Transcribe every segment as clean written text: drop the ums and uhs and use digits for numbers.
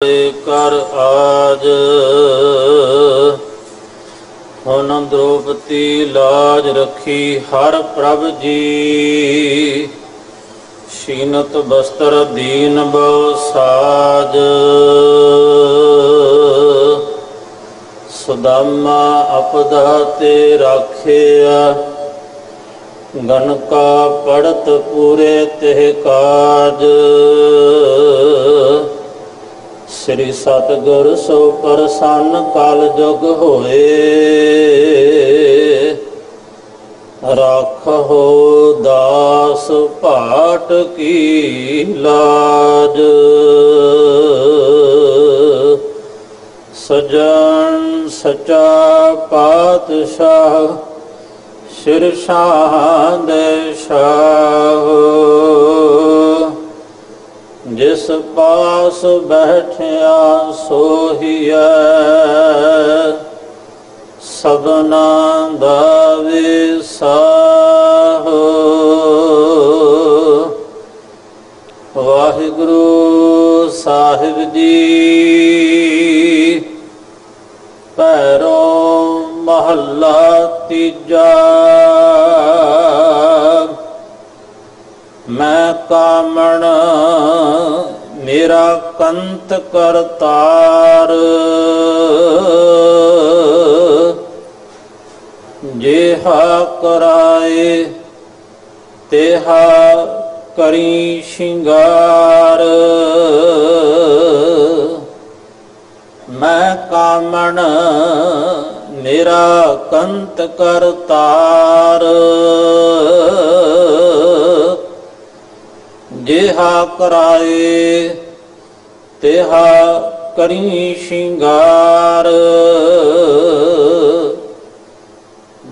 कर आज हुन द्रौपदी लाज रखी हर प्रभ जी। शीनत बस्तर दीन बहु साज सुदामा अपदा ते राखिया। गन का पड़त पूरे तेह काज श्री सतगुर सो प्रसन्न काल जुग होए। राखो दास भाट की लाज सजन सचा पातशाह सिर शाह शाह। जिस पास बैठिया सोहिया सबना दा विसाह। वाहिगुरु साहिब जी पैरो महला तीजा। मैं कामण मेरा कंत करतार। जेहा कराए तेहा करी शिंगार। मैं कामण मेरा कंत करतार। जेहा कराए तेहा करी शिंगार।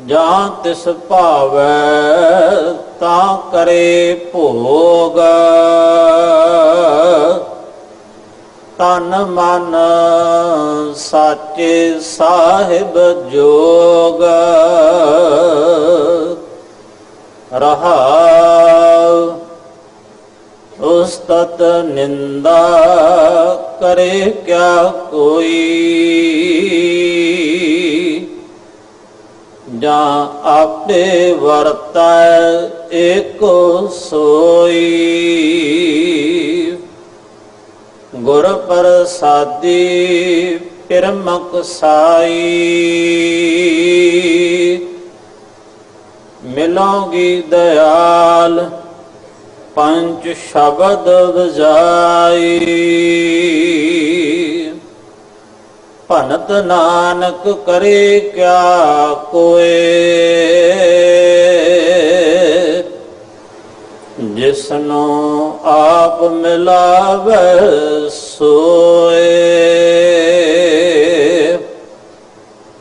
जां तिस भावै तां करे भोग। तन मन साचे साहिब जोग। रहाउ उस्तत निंदा करे क्या कोई। जा आपे वरतै एको सोई। गुर प्रसादी पिरमक साई। मिलोगी दयाल पंच शब्द बजाई। भनत नानक करे क्या कोय। जिसनो आप मिलावे सोए।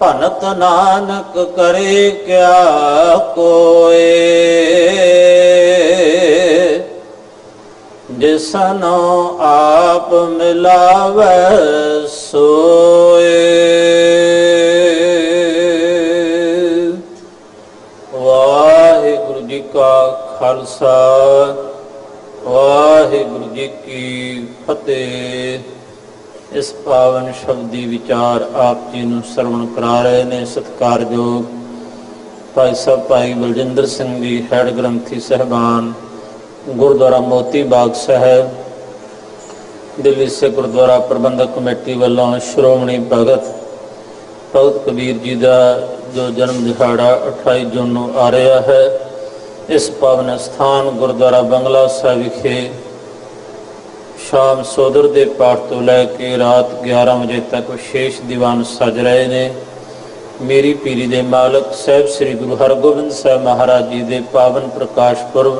भनत नानक करे क्या कोय। जिसनो आप मिलावे सोए। वाहिगुरु जी का खालसा वाहिगुरु जी की फतेह। इस पावन शब्दी विचार आप जी नूं सरवण करा रहे ने सत्कारयोग भाई साहब भाई बलजिंदर सिंह जी हैड ग्रंथी साहबान गुरुद्वारा मोती बाग साहब दिल्ली से गुरुद्वारा प्रबंधक कमेटी वालों श्रोमणी भगत कबीर जी का जो जन्म दिहाड़ा 28 जून नूं आ रहा है। इस पावन स्थान गुरुद्वारा बंगला साहिब विखे शाम सोदर के पाठ तो लैके रात 11 बजे तक विशेष दीवान सज रहे ने। मेरी पीरी दे मालक साहब श्री गुरु हरगोबिंद साहब महाराज जी के पावन प्रकाश पुरब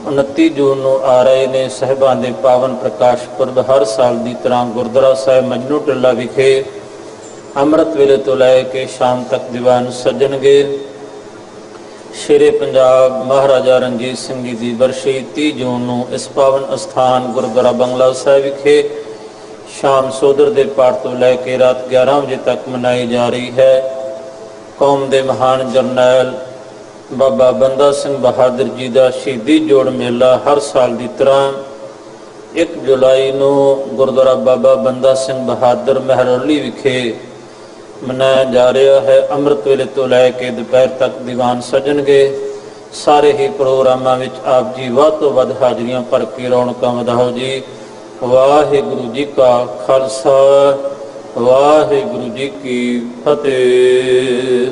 29 जून नूं आ रहे ने। साहिबान के पावन प्रकाश पुरब हर साल की तरह गुरुद्वारा साहिब मजनू टिल्ला विखे अमृत वेले तो लैके शाम तक दीवान सजणगे। शेरे पंजाब महाराजा रणजीत सिंह जी की बरसी 30 जून नूं इस पावन स्थान गुरुद्वारा बंगला साहिब विखे शाम सोदर के पाठ तो लैके रात 11 बजे तक मनाई जा रही है। कौम के महान जरनैल बाबा बंदा सिंह बहादुर जी का शहीदी जोड़ मेला हर साल की तरह 1 ਜੁਲਾਈ ਨੂੰ ਗੁਰਦੁਆਰਾ ਬਾਬਾ ਬੰਦਾ ਸਿੰਘ ਬਹਾਦਰ ਮਹਿਰੌਲੀ ਵਿਖੇ ਮਨਾਇਆ ਜਾ ਰਿਹਾ ਹੈ। ਅੰਮ੍ਰਿਤ ਵੇਲੇ ਤੋਂ ਲੈ ਕੇ ਦੁਪਹਿਰ ਤੱਕ ਦੀਵਾਨ ਸਜਣਗੇ। ਸਾਰੇ ਹੀ ਪ੍ਰੋਗਰਾਮਾਂ ਵਿੱਚ ਆਪ ਜੀ ਵੱਧ ਤੋਂ ਵੱਧ ਹਾਜ਼ਰੀਆਂ ਭਰ ਕੇ ਰੌਣਕਾਂ ਵਧਾਓ ਜੀ। ਵਾਹਿਗੁਰੂ ਜੀ ਕਾ ਖਾਲਸਾ, ਵਾਹਿਗੁਰੂ ਜੀ ਕੀ ਫਤਿਹ।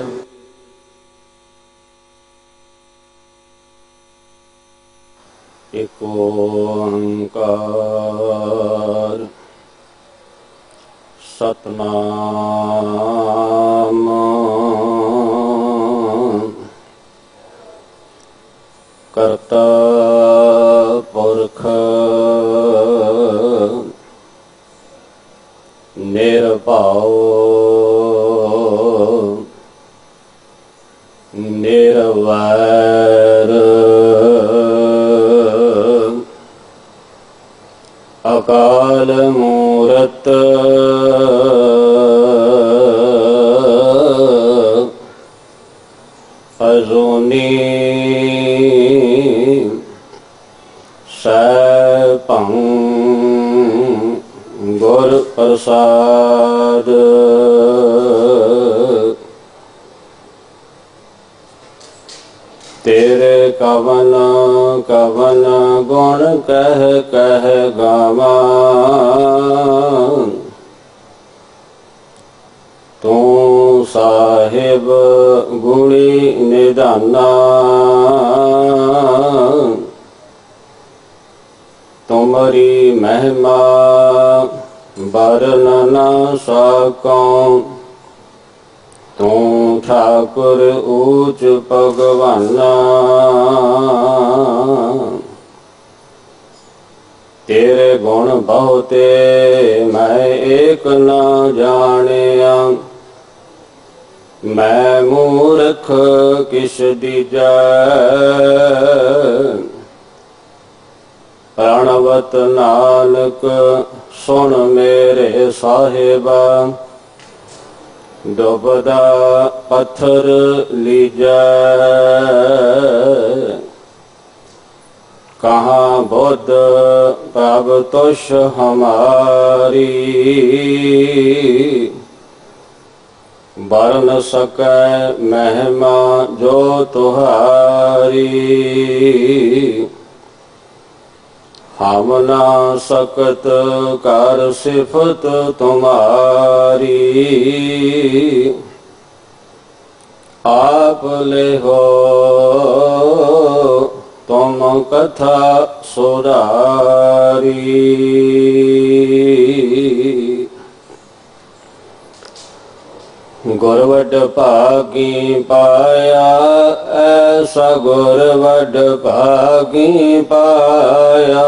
ਏਕ ਓੰਕਾਰ ਸਤਨਾਮ ਕਰਤਾ ਪੁਰਖ ਨਿਰਭਉ ਨਿਰਵੈਰ ਅਕਾਲ ਮੂਰਤ ਅਜੂਨੀ ਸੈਭੰ ਗੁਰ ਪ੍ਰਸਾਦ। ਤੇਰੇ ਕਵਨ ਕਵਨ ਗੁਣ ਕਹਿ ਕਹਿ ਗਾਵਾਂ, ਤੂੰ ਸਾਹਿਬ ਗੁਣੀ ਨਿਧਾਨਾ। ਤੁਮਰੀ ਮਹਿਮਾ ਵਰਨ ਨ ਸਕਉ, ਤੂੰ ਠਾਕੁਰ ਊਚ ਭਗਵਾਨਾ। ਤੇਰੇ ਗੁਣ ਬਹੁਤੇ ਮੈਂ ਏਕ ਨ ਜਾਣਿਆ, ਮੈਂ ਮੂਰਖ ਕਿਸ ਦੀਜੈ। ਪ੍ਰਣਵਤ ਨਾਨਕ ਸੁਣ ਮੇਰੇ ਸਾਹਿਬਾ, ਡੁਬਦਾ ਪੱਥਰ ਲੀਜੈ। ਕਹਾਂ ਬੁੱਧ ਪ੍ਰਭ ਤੁਸ਼ ਹਮਾਰੀ, ਬਰਨ ਸਕੈ ਮਹਿਮਾ ਜੋ ਤੁਹਾਰੀ। ਹਮ ਨਾ ਸਕਤ ਕਰ ਸਿਫਤ ਤੁਮਾਰੀ, ਆਪ ਲਿਹੋ ਤੁਮ ਕਥਾ ਸੁਧਾਰੀ। ਗੁਰ ਵਡ ਭਾਗੀ ਪਾਇਆ, ਐਸਾ ਗੁਰ ਵਡ ਭਾਗੀ ਪਾਇਆ।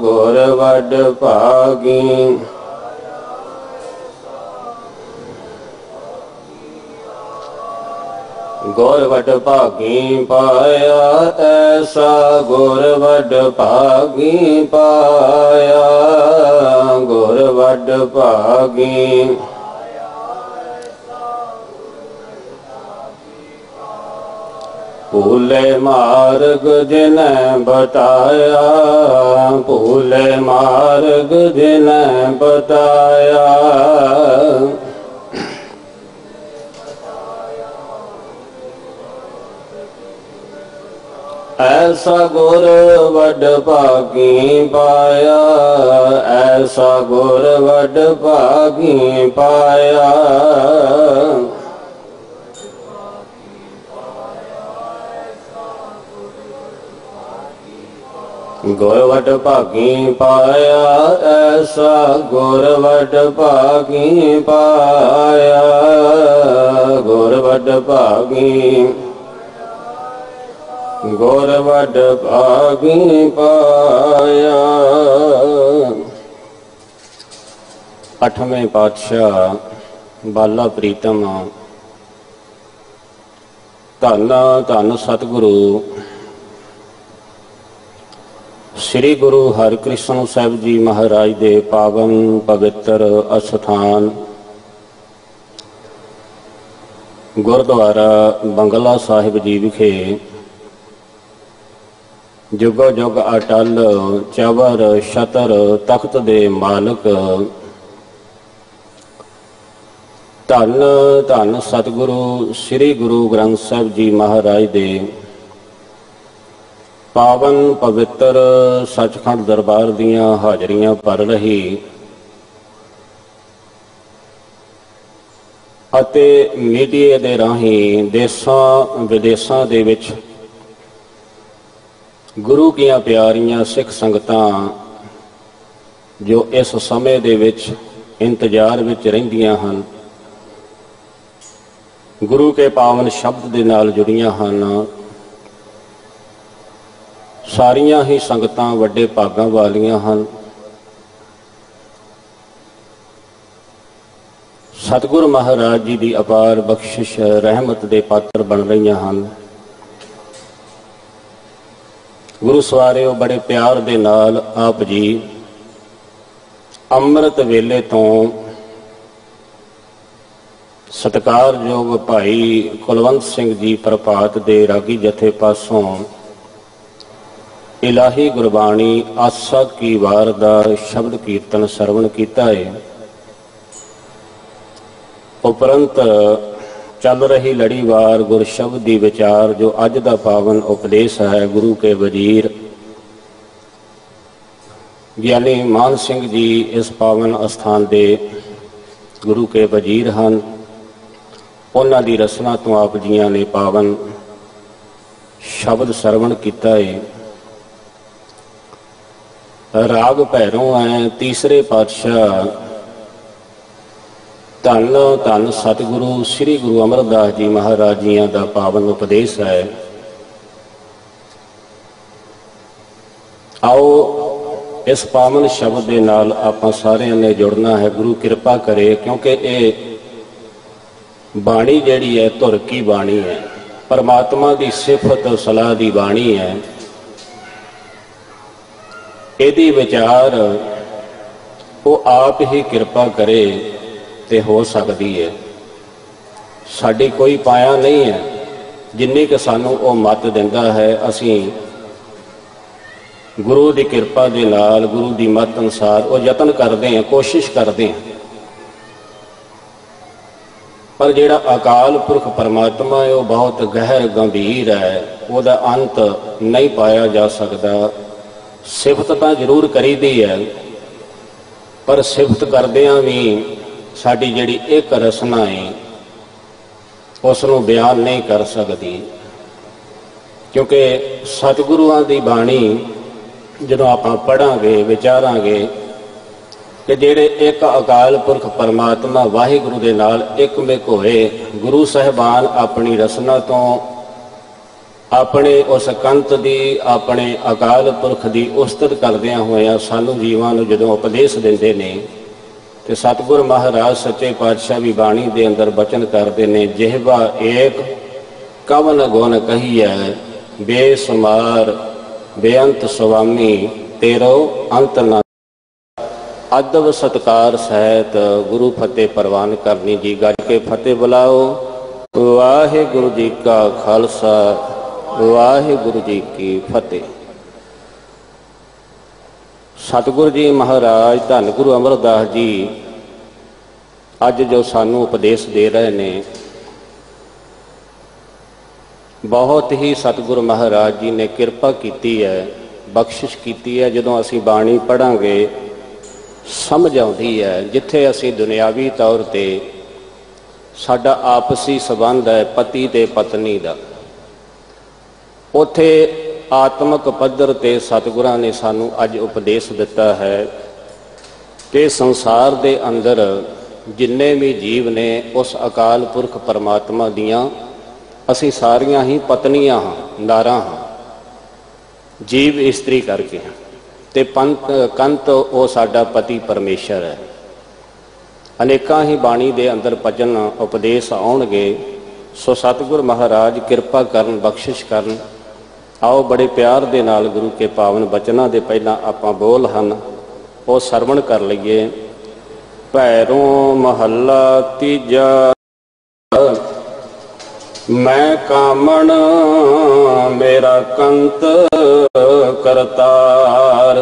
ਗੁਰ ਵਡ ਭਾਗੀ ਗੁਰ ਵਡ ਭਾਗੀ ਪਾਇਆ, ਐਸਾ ਗੁਰ ਵਡ ਭਾਗੀ ਪਾਇਆ। ਗੁਰ ਵਡ ਭਾਗੀ ਭੂਲੇ ਮਾਰਗ ਜਿਨੈ ਬਤਾਇਆ, ਭੂਲੇ ਮਾਰਗ ਜਿਨੈ ਬਤਾਇਆ। ਐਸਾ ਗੁਰ ਵਡ ਭਾਗੀ ਪਾਇਆ, ਐਸਾ ਗੁਰ ਵਡ ਭਾਗੀ ਪਾਇਆ। ਗੁਰ ਵਡ ਭਾਗੀ ਪਾਇਆ, ਐਸਾ ਗੁਰ ਵਡ ਭਾਗੀ ਪਾਇਆ। ਗੁਰ ਵਡ ਭਾਗੀ ਗੁਰ ਵਡ ਭਾਗੀ ਪਾਇਆ। 8ਵੇਂ ਪਾਤਸ਼ਾਹ ਬਾਲਾ ਪ੍ਰੀਤਮ ਧੰਨ ਧੰਨ ਸਤਿਗੁਰੂ ਸ੍ਰੀ ਗੁਰੂ ਹਰਿਕ੍ਰਿਸ਼ਨ ਸਾਹਿਬ ਜੀ ਮਹਾਰਾਜ ਦੇ ਪਾਵਨ ਪਵਿੱਤਰ ਅਸਥਾਨ ਗੁਰਦੁਆਰਾ ਬੰਗਲਾ ਸਾਹਿਬ ਜੀ ਵਿਖੇ जुगो जुग अटल चवर छतर तख्त दे मालक। धन धन सतगुरु श्री गुरु ग्रंथ साहिब जी महाराज दे पावन पवित्र सचखंड दरबार दियां हाजरियां भर रही ਅਤੇ मीडिया ਦੇ ਰਾਹੀਂ देशां विदेशों ਦੇ ਵਿੱਚ गुरु ਦੀਆਂ ਪਿਆਰੀਆਂ सिख संगतां जो इस समय ਦੇ ਵਿੱਚ इंतजार ਵਿੱਚ ਰਹਿੰਦੀਆਂ ਹਨ, गुरु के पावन शब्द ਦੇ ਨਾਲ ਜੁੜੀਆਂ ਹਨ। ਸਾਰੀਆਂ ਹੀ ਸੰਗਤਾਂ ਵੱਡੇ ਭਾਗਾਂ ਵਾਲੀਆਂ ਹਨ। सतगुरु महाराज जी की अपार बख्शिश रहमत के पात्र बन रही हैं। गुरु सवारिओ बड़े प्यार दे नाल आप जी अमृत वेले तो सत्कारयोग भाई कुलवंत सिंह जी प्रभात दे रागी जथे पासों इलाही गुरबाणी आसा की वार दा शब्द कीर्तन सरवण किया है। उपरंत चल रही लड़ीवार गुरशब्द की विचार जो अज का पावन उपदेश है, गुरु के वजीर ज्ञानी मान सिंह जी इस पावन अस्थान के गुरु के वजीर हैं। उन्हां दी रसना तो आप जियां ने पावन शब्द सरवण किया है। राग भैरों है तीसरे पातशाह धन धन सतगुरु श्री गुरु अमरदास जी महाराज जियां दा पावन उपदेश है। आओ इस पावन शब्द के नाल आपां सारिआं ने जुड़ना है। गुरु कृपा करे क्योंकि ये बाणी जिहड़ी है धुर की बाणी है, परमात्मा की सिफत सलाह की बाणी है। इहदी विचार वो आप ही कृपा करे ते हो सकती है। साडी कोई पाया नहीं है, जिन्नी कि सानू वो मत दिंदा है। असी गुरु की कृपा दे नाल गुरु की मत अनुसार वो यतन करते हैं, कोशिश करते हैं। पर जिहड़ा अकाल पुरख परमात्मा है वो बहुत गहर गंभीर है, वह अंत नहीं पाया जा सकता। सिफत तो जरूर करी दी है, पर सिफत करदियां भी साडी जिहड़ी एक रसना है उसनूं बयान नहीं कर सकती। क्योंकि सतगुरुआं दी बाणी जदों आपां पढ़ांगे विचारांगे कि जिहड़े एक अकाल पुरख परमात्मा वाहिगुरु दे नाल एकमिक होए, गुरु साहिबान अपनी रसना तो अपने उस कंत दी अपने अकाल पुरख दी उस्तत करदियां होइयां सानू जीवां नूं जदों उपदेश दिंदे ने ते सतगुर महाराज सच्चे पातशाह भी बाणी दे अंदर बचन करते हैं। जिहवा एक कवन गुण कही है, बेसुमार बेअंत स्वामी तेरो अंत न। अदब सत्कार सहित गुरु फतेह प्रवान करनी जी। गज के फतेह बुलाओ। वाहिगुरु जी का खालसा वाहिगुरु जी की फतेह। सतगुरु जी महाराज धन गुरु अमरदास जी अज जो सानू उपदेश दे रहे ने, बहुत ही सतगुरु महाराज जी ने कृपा की है, बख्शिश की है। जदों असी बाणी पढ़ांगे समझ आउंदी है। जिथे असी दुनियावी तौर ते साडा आपसी संबंध है पति ते पत्नी दा, उथे आत्मक पद्धर ते सतगुरां ने सानू अज उपदेश दिता है कि संसार दे अंदर जिन्ने भी जीव ने उस अकाल पुरख परमात्मा दियां असी सारियां ही पत्नियां हाँ, नारां हाँ, जीव इस्त्री करके हैं ते कंत वो साडा पति परमेश्वर है। अनेकां ही बाणी दे अंदर भजन उपदेश आउणगे। सो सतगुर महाराज कृपा करन, बख्शिश करन। आओ बड़े प्यार दे नाल गुरु के पावन बचनां दे पहलां आपां बोल हन वो सरवण कर लईए। भैरों महला तीजा मैं कामण मेरा कंत करतार।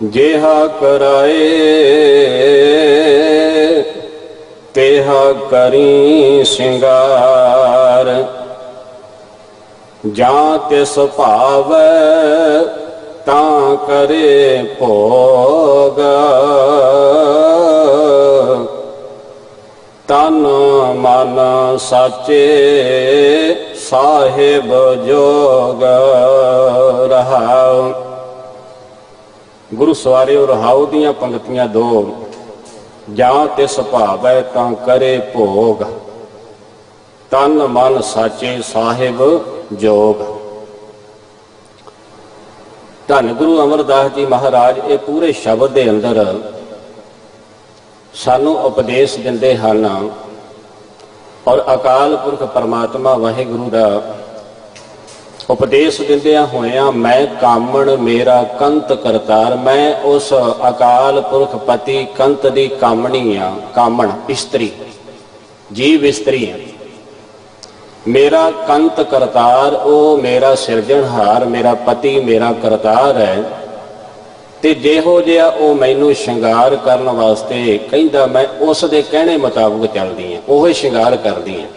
जेहा कराए तेहा करी सिंगार। जां तिस भावै तां करे भोग। तन मन साचे साहिब जोग। रहाओ। गुरु सवारियो रहाओ दियां पंक्तियां दो। जां तिस भावै तां करे भोग। तन मन साचे साहिब जोग। धन गुरु अमरदास जी महाराज ये पूरे शब्द के अंदर सानू उपदेश दिंदे हन और अकाल पुरख परमात्मा वाहिगुरु का उपदेश दिंदिया होया मैं कामण मेरा कंत करतार। मैं उस अकाल पुरख पति कंत दी कामणी आ। कामण इस्त्री जीव इस्त्री है। मेरा कंत करतार ओ मेरा सिरजनहार मेरा पति मेरा करतार है। ते जेहो जिहा ओ मैनू श्रृंगार करन वास्ते कहंदा मैं उस दे कहने मुताबिक चलदी हां ओह श्रृंगार करदी हां।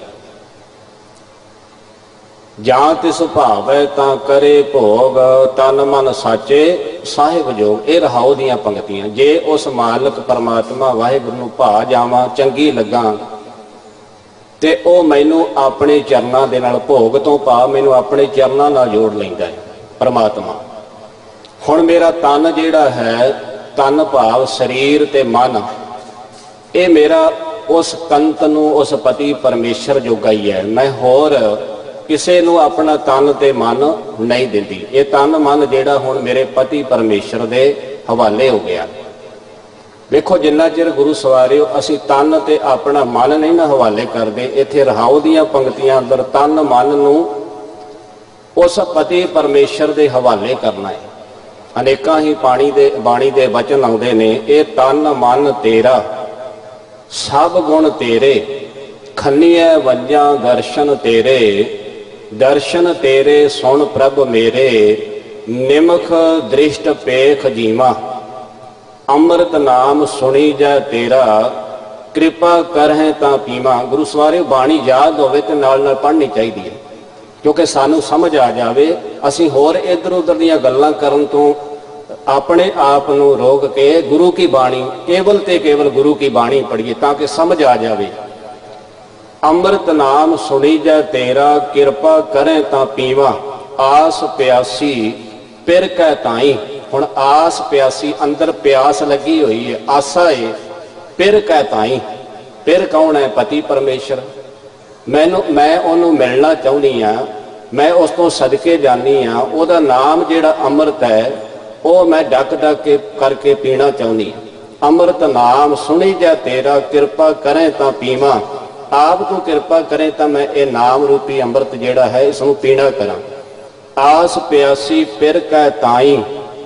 जां तिस भावै तां करे भोग। तन मन साचे साहिब जोग। ये रहाओ दियां पंक्तियां। जे उस मालक परमात्मा वाहिगुरू नूं भा जावां चंगी लगा ते ओ मैनू अपने चरनां दे नाल भोग तो भा मैनू अपने चरनां नाल जोड़ लैंदा है परमात्मा। हुण मेरा तन जिहड़ा है तन भाव शरीर ते मन ये मेरा उस कंत नूं उस पति परमेश्वर जोगा ही है। मैं होर किसे नूं अपना तन ते मन नहीं दिंदी। ये तन मन जिहड़ा हुण मेरे पति परमेश्वर दे हवाले हो गया। देखो जिन्ना चिर गुरु सवारियो असी तन ते अपना मन नहीं ना हवाले करते। इत्थे रहाओ दियां पंक्तियां अंदर तन मन नूं उस पति परमेश्वर दे हवाले करना है। अनेकां ही बाणी दे वचन आउंदे ने। ये तन मन तेरा सब गुण तेरे खन्निए वंजां दर्शन तेरे। दर्शन तेरे सुन प्रभ मेरे निमख दृष्ट पेख जीवा। अमृत नाम सुनी जाए तेरा कृपा करहे तां पीवा। गुरु सवारे बाणी याद होवे ते नाल नाल पढ़नी चाहिए है क्योंकि सानू समझ आ जाए। असी होर इधर उधर दीयां गल्लां करन तो अपने आप नू रोक के गुरु की बाणी केवल ते केवल गुरु की बाणी पढ़िए ताकि समझ आ जाए। अमृत नाम सुनी जाए तेरा कृपा करें तां पीवा। आस प्यासी पिर कै ताई। हुण आस प्यासी अंदर प्यास लगी हुई है आसा है पिर कै ताई। पिर कौन है? पति परमेश्वर। मैं उन्होंने मिलना चाहती हाँ। मैं उस तो सदके जानी हाँ। वह नाम जिहड़ा अमृत है वह मैं डक डक के करके पीना चाहती हाँ। अमृत नाम सुनी जा तेरा कृपा करें तां पीवा। आप तो कृपा करें तो मैं ये नाम रूपी अमृत जिहड़ा है इसनूं पीना करा। आस प्यासी पिर कै ताई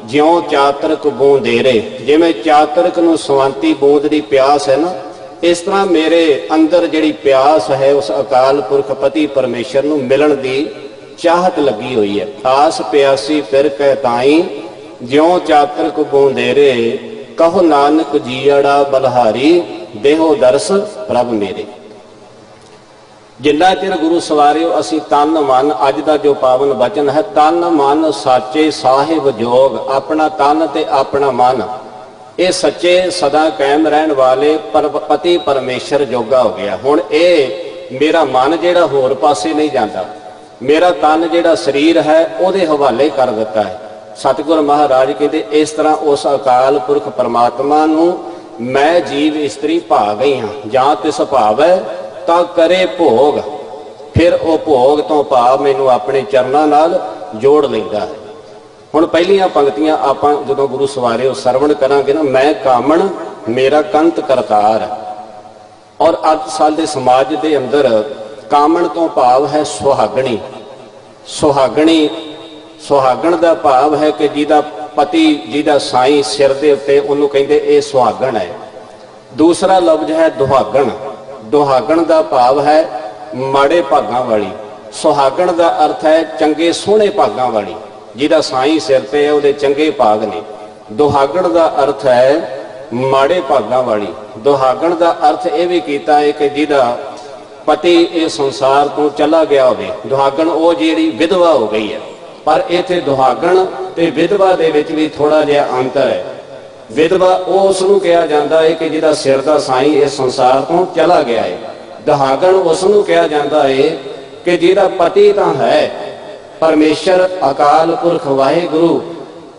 ज्यों चातरक बूंदेरे। जिवें चातरक नूं सवांती बूंद दी प्यास है ना इस तरह मेरे अंदर जिहड़ी प्यास है उस अकाल पुरख पति परमेश्वर नूं मिलण दी चाहत लगी हुई है। आस प्यासी पिर कै ताई ज्यों चातरक बूंदेरे। कहो नानक जीअड़ा बलहारी देहो दरस प्रभ मेरे। जिन्ना चिर गुरु सवारियो असी तन मन अज का जो पावन वचन है तन मन साचे साहिब जोग। अपना तन ते अपना मन ये सच्चे सदा कायम रहने वाले पति परमेश्वर जोगा हो गया। हुण ये मेरा मन जिहड़ा होर पासे नहीं जाता। मेरा तन जिहड़ा शरीर है उहदे हवाले कर दिता है। सतगुर महाराज कहते इस तरह उस अकाल पुरख परमात्मा नूं मैं जीव इस्त्री भा गई हाँ। जां तिस भावै तां करे भोग। फिर वो भोग तो भाव मैनू अपने चरनां नाल जोड़ लैंदा है। हुण पहलियां पंक्तियां आपां जदों गुरु सवारियो सरवण करांगे ना मैं कामण मेरा कंत करतार। और अज साडे समाज दे अंदर कामण तो भाव है सुहागणी। सुहागणी सुहागण का भाव है कि जिहदा पति जिहदा साईं सिर दे उत्ते उहनूं कहिंदे ये सुहागण है। दूसरा लफ्ज है दुहागण। दुहागण का भाव है माड़े भागां वाली। ਸੁਹਾਗਣ ਦਾ ਅਰਥ ਹੈ ਚੰਗੇ ਸੋਹਣੇ ਭਾਗਾਂ ਵਾਲੀ, ਜਿਹਦਾ ਸਾਈਂ ਸਿਰ ਤੇ ਹੈ ਉਹਦੇ ਚੰਗੇ ਭਾਗ ਨੇ। ਦੁਹਾਗਣ ਦਾ ਅਰਥ ਹੈ ਮਾੜੇ ਭਾਗਾਂ ਵਾਲੀ। ਦੁਹਾਗਣ ਦਾ ਅਰਥ ਇਹ ਵੀ ਕੀਤਾ ਹੈ ਕਿ ਜਿਹਦਾ ਪਤੀ ਇਹ ਸੰਸਾਰ ਤੋਂ ਚਲਾ ਗਿਆ ਹੋਵੇ। ਦੁਹਾਗਣ ਉਹ ਜਿਹੜੀ ਵਿਧਵਾ ਹੋ ਗਈ ਹੈ, ਪਰ ਇੱਥੇ ਦੁਹਾਗਣ ਤੇ ਵਿਧਵਾ ਦੇ ਵਿੱਚ ਵੀ ਥੋੜਾ ਜਿਹਾ ਅੰਤਰ ਹੈ। ਵਿਧਵਾ ਉਹ ਉਸ ਨੂੰ ਕਿਹਾ ਜਾਂਦਾ ਹੈ ਕਿ ਜਿਹਦਾ ਸਿਰ ਦਾ ਸਾਈਂ ਇਸ ਸੰਸਾਰ ਤੋਂ ਚਲਾ ਗਿਆ ਹੈ। ਦੁਹਾਗਣ ਉਸ ਨੂੰ ਕਿਹਾ ਜਾਂਦਾ ਹੈ ਕਿ ਜਿਹਦਾ ਪਤੀ ਤਾਂ ਹੈ ਪਰਮੇਸ਼ਰ ਅਕਾਲ ਪੁਰਖ ਵਾਹਿਗੁਰੂ,